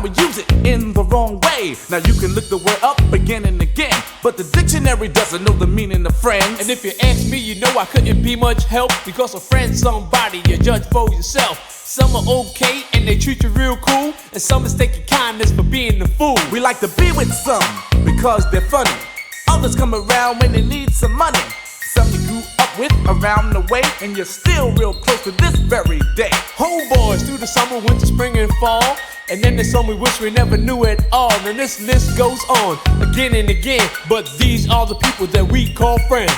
we use it in the wrong way. Now you can look the word up again and again, but the dictionary doesn't know the meaning of friends. And if you ask me, you know I couldn't be much help, because a friend's somebody you judge for yourself. Some are okay and they treat you real cool, and some mistake your kindness for being a fool. We like to be with some because they're funny. Others come around when they need some money. Some you grew up with around the way, and you're still real close to this very day. Homeboys through the summer, winter, spring, and fall. And then there's some we wish we never knew at all. And this list goes on again and again, but these are the people that we call friends.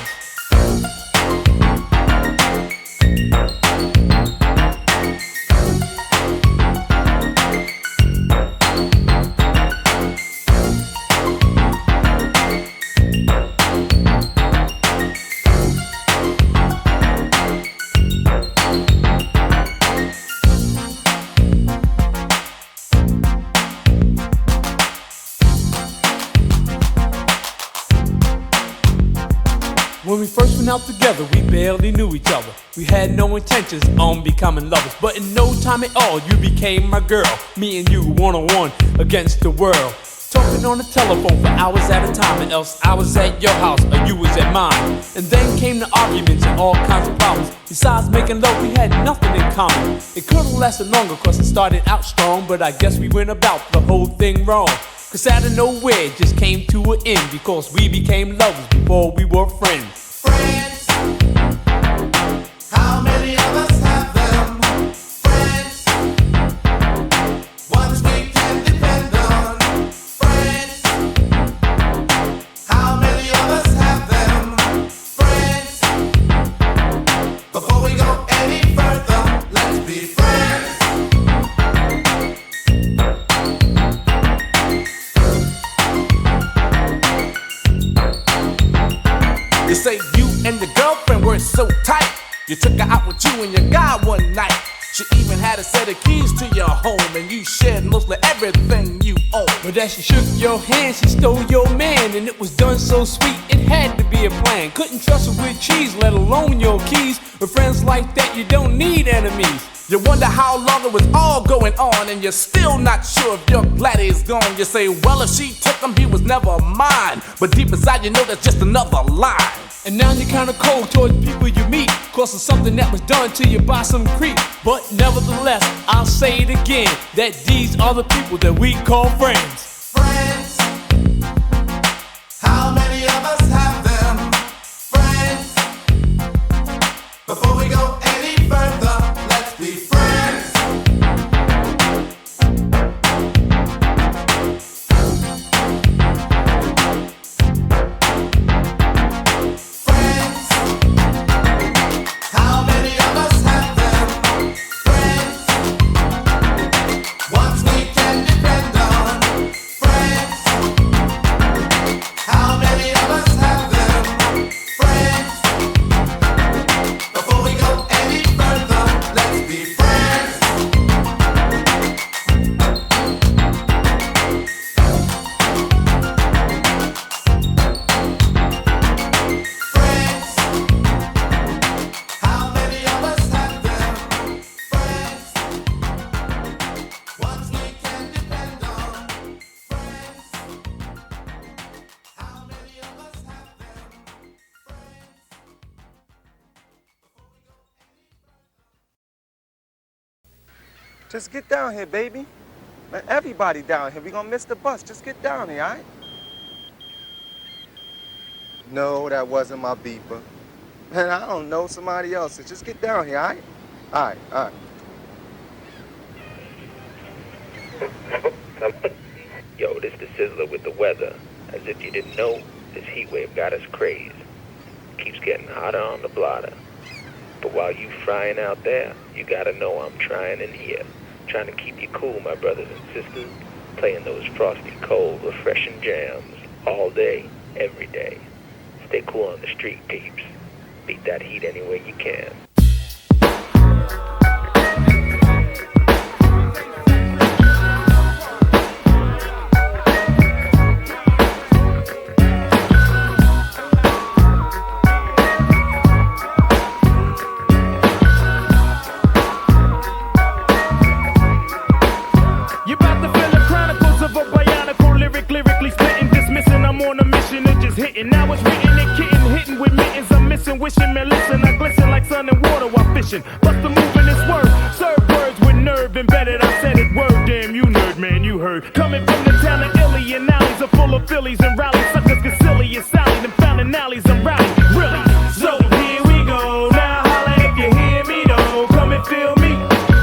When we first went out together, we barely knew each other. We had no intentions on becoming lovers, but in no time at all, you became my girl. Me and you one-on-one against the world. Talking on the telephone for hours at a time, and else I was at your house or you was at mine. And then came the arguments and all kinds of problems. Besides making love, we had nothing in common. It could've lasted longer cause it started out strong, but I guess we went about the whole thing wrong. Cause out of nowhere it just came to an end, because we became lovers before we were friends. Friends, how many of us have them? Friends, ones we can depend on. Friends, how many of us have them? Friends, before we go any further, let's be friends. You say you and your girlfriend were so tight, you took her out with you and your guy one night. She even had a set of keys to your home, and you shared mostly everything you own. But as she shook your hand, she stole your man, and it was done so sweet, it had to be a plan. Couldn't trust her with cheese, let alone your keys. With friends like that, you don't need enemies. You wonder how long it was all going on, and you're still not sure if you're glad he's gone. You say, well, if she took him, he was never mine. But deep inside, you know that's just another lie. And now you're kinda cold towards people you meet, cause of something that was done to you by some creep. But nevertheless, I'll say it again, that these are the people that we call friends. Friends, how many of us have them? Friends, before we go any further, let's be friends. Just get down here, baby. Man, everybody down here. We gonna miss the bus. Just get down here, all right? No, that wasn't my beeper. Man, I don't know, somebody else's. Just get down here, all right? All right, all right. Yo, this the Sizzler with the weather. As if you didn't know, this heat wave got us crazed. Keeps getting hotter on the blotter. But while you frying out there, you gotta know I'm trying in here. Trying to keep you cool, my brothers and sisters. Playing those frosty, cold, refreshing jams. All day, every day. Stay cool on the street, peeps. Beat that heat any way you can. You about to feel the crowd. intuition, man, listen, I glisten like sun and water while fishing. Bust the move in this word, serve words with nerve embedded. I said it word, damn you nerd, man, you heard. Coming from the town of Illy and alleys are full of Phillies and rallies. Suckers get silly and Sally, them found in alleys and rowdy. Really? So here we go. Now holla if you hear me though. Come and feel me.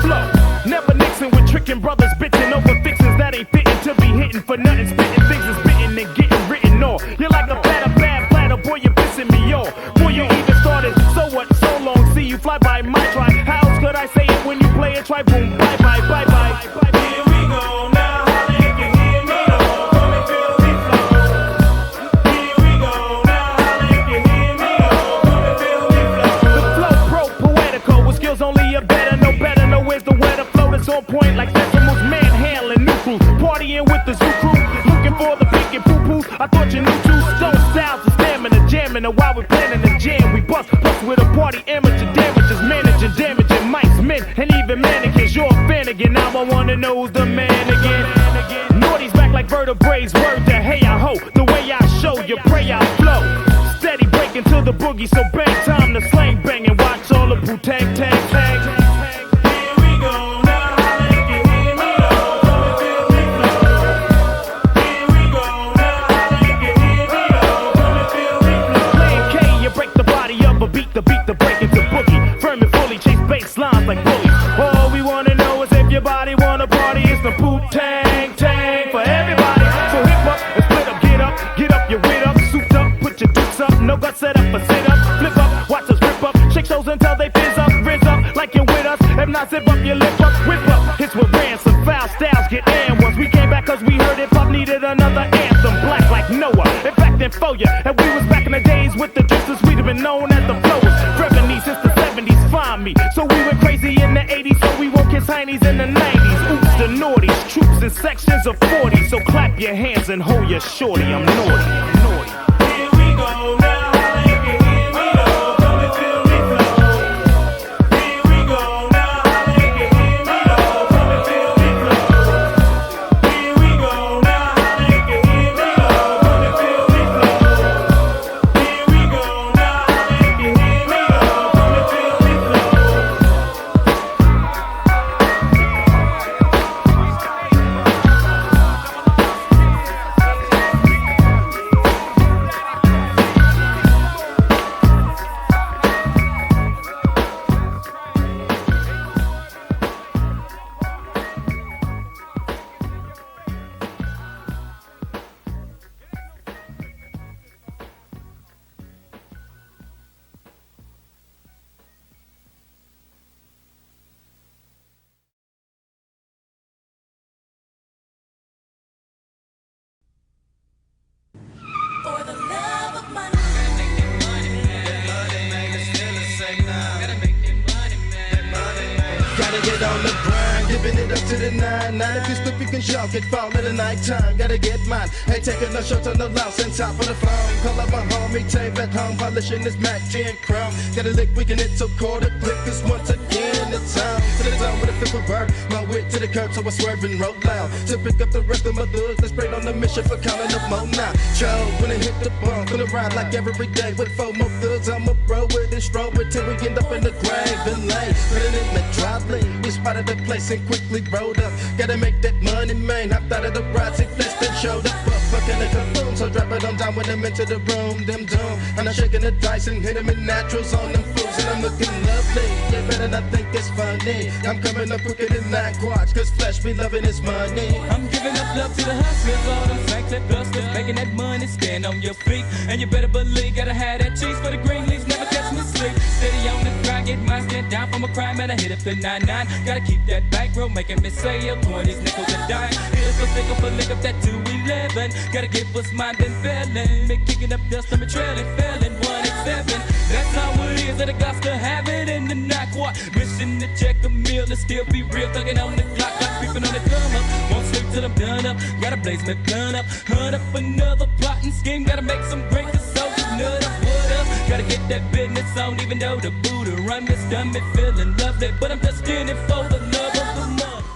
Flow. Never mixing with tricking brothers, bitching over fixins that ain't fitting to be hitting for nothing. Spitting things is bitten and getting written off. You're like a platter, bad platter, boy, you're pissing me off. Boy, you even started. So what? So long. See you fly by my try. How else could I say it when you play it? Try boom. Bye bye, bye bye. Here we go. Now holla if you hear me though. Come and feel me flow. Here we go. Now holla if you hear me though. Come and feel me flow. The flow pro poetical with skills only a better, no better, no where's the weather flow that's on point like decimals, manhandling new crew, partying with the zoo crew, looking for the pink and poo-poo. I thought you knew two stone styles of stamina, jamming, and while we're planning the jam, we bust with a party amateur damages, managing, damaging mics, men, and even mannequins. You're a fan again, now I wanna know who's the man again. Naughty's back like vertebrae, word to hey I ho, the way I show you pray I flow. Steady breaking to the boogie, so bang time to slang bang and watch all the boo tag tag tag. Here we go, now holla if you hear me though. Come and feel me flow. Here we go, now holla if you hear me though. Come and feel me flow. Playing K, you break the body up, but beat the break into boogie. Firm and fully chase bass lines like bullies. All we wanna know is if your body wanna party. It's the boo tang tang for everybody. So hip up and split up, get up, your wit up, souped up, put your dukes up, no guts set up or sit up, flip up, watch us rip up, shake shows until they fizz up, rizz up, like you're with us. If not, zip up your lip up, whip up. Hits with ransom, foul styles get and ones. We came back cause we heard hip hop needed another anthem, black like Noah. In fact, then for ya, and we was back in the days with the drifters, we'd have been known as the flowers. Revenue since the 70s, find me. So we went crazy in the 80s, so we won't kiss heinies in the 90s. Oops, the naughties, troops in sections of 40. So clap your hands and hold your shorty, I'm naughty. Here we go, now holla if you hear me though. Come and feel me flow. Here we go, now holla if you hear me though. Come and feel me flow. Here we go, now holla if you hear me though. Come and feel me flow. Here we go, now holla if you hear me though. Come and feel me flow. Gotta get on the grind, giving it up to the 9-9. If you slip, you can jump, it fall in the nighttime. Gotta get mine. Hey, taking a shot on the lounge and top of the phone. Call up my homie, tape at home, polishing this Mac 10 crown. Got a lick, we can hit so quarter click, cause once again it's time. To the zone with a flip of bird, my wit to the curb, so I swerve and roll loud. To pick up the rest of my thugs, let's straight on the mission for counting up more now. Joe, when it hit the bump, gonna ride like every day with 4 more thugs. I'ma roll with it, stroll with till we end up in the grave and lane. Putting in the drop lane, we spotted the place and quickly rolled up. Gotta make that money, man. Hopped out of the ride, see flexed and showed up. Fucking a kaboom, so drop it on down with them into the room. Them doom, and I'm shaking the dice and hitting in naturals on them fools, and I'm looking lovely. Yeah, better not think it's funny. I'm coming up quicker than 9 quarts, cause flesh be loving his money. I'm giving up love to the hustlers, all them saints that busters, making that money, stand on your feet. And you better believe, gotta have that cheese for the green leaves, never catch me sleep. Steady on the grind, get mine, stand down from a crime, and I hit up the 9-9. Gotta keep that bankroll, making me say 20s, nickels and dimes. Hit us for stick up, lick up that 211. Gotta get what's mine, been failing. Been kicking up dust, I'm a trailing, failing 187. That's how it is, that I got to have it in the night. What? Mission to check a meal, and still be real, thugging on the clock, like creeping on the come up. Won't sleep till I'm done up, gotta blaze my gun up. Hunt up another plotting scheme, gotta make some great soldiers nut up, what up? Gotta get that business on, even though the Buddha run this done me feeling lovely. But I'm just in it for the love of the month.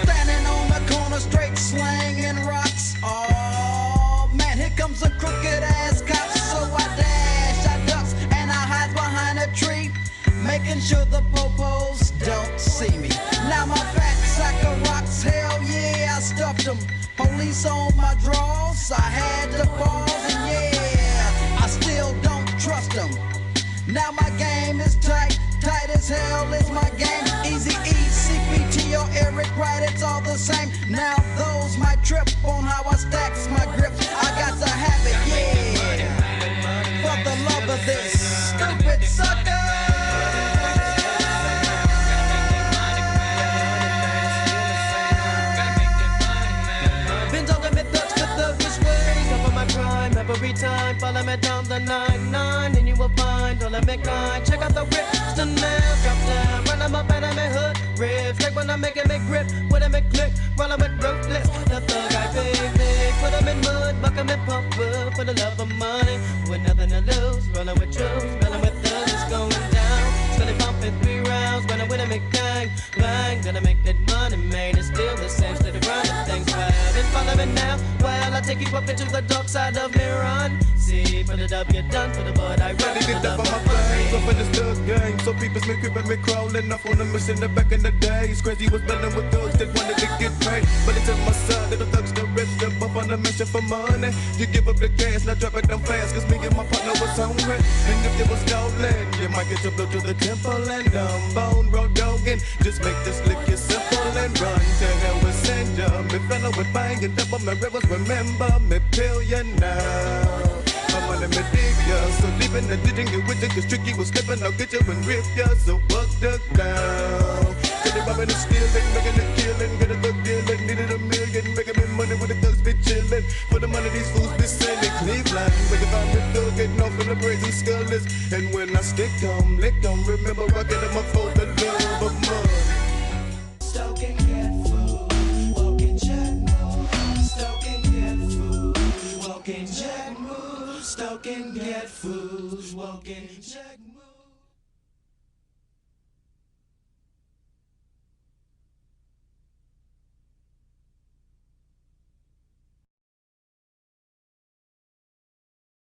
Standing on the corner, straight slanging rocks making sure the popos don't see me. Now my fat sack of rocks, hell yeah, I stuffed them. Police on my drawers, I had to pause, and yeah, I still don't trust them. Now my game is tight, tight as hell is my game. Easy E, CPT or Eric Wright, it's all the same. Now those might trip on how I stacks my grips. I got to have it, yeah, for the love of this stupid sucker. Been talking me thugs with the rich way. Cover my crime every time. Follow me down the 9-9 and you will find all of me kind. Check out the rips, the nails drop down. Run them up out of my hood ribs. Like when I'm making me grip, when I make click, roll them with ruthless. The thug I big, put them in mud, buck them in pump up for the love of money. With nothing to lose, rolling with troops, rolling with thugs, it's going down. Steady pumping 3 rounds, running with a McBang, bang. Gonna make that money, man, it's still the same. Steady running things wild and follow me now. Well, I'll take you up into the dark side of me run. See, for the W done, for the bud I run. Did that for my brains, up in the stud gang. So people's me creeping, me crawling off on the mission back in the days. Crazy was blending with thugs that wanted to get paid. But it's in my son that the thugs the rich, them up on the mission for money. You give up the gas, now drop it down fast, cause me and my partner was hungry. And if it was stolen, you might get your blow to the temple and bone road dogging. Just make this lick it simple and run to hell with Sandra. Me fellow with bang and double my rivers, remember me billion now. I'm on me dig ya, so deep in the ditching you with it, cause tricky was slipping, I'll get you and rip ya, so buck the down. Steady robbing and stealing, making a killing, get a good dealing, needed $1 million, making me money with the thugs be chilling. For the money these fools be sending Cleveland, with the find me thug getting off in the brazen skullers. And when I stick 'em, lick 'em, remember I get 'em up for the love of money. Stoke and get food, walking jet move. Stoke and get food, walking jet move. Stoke and get food, walking jet move.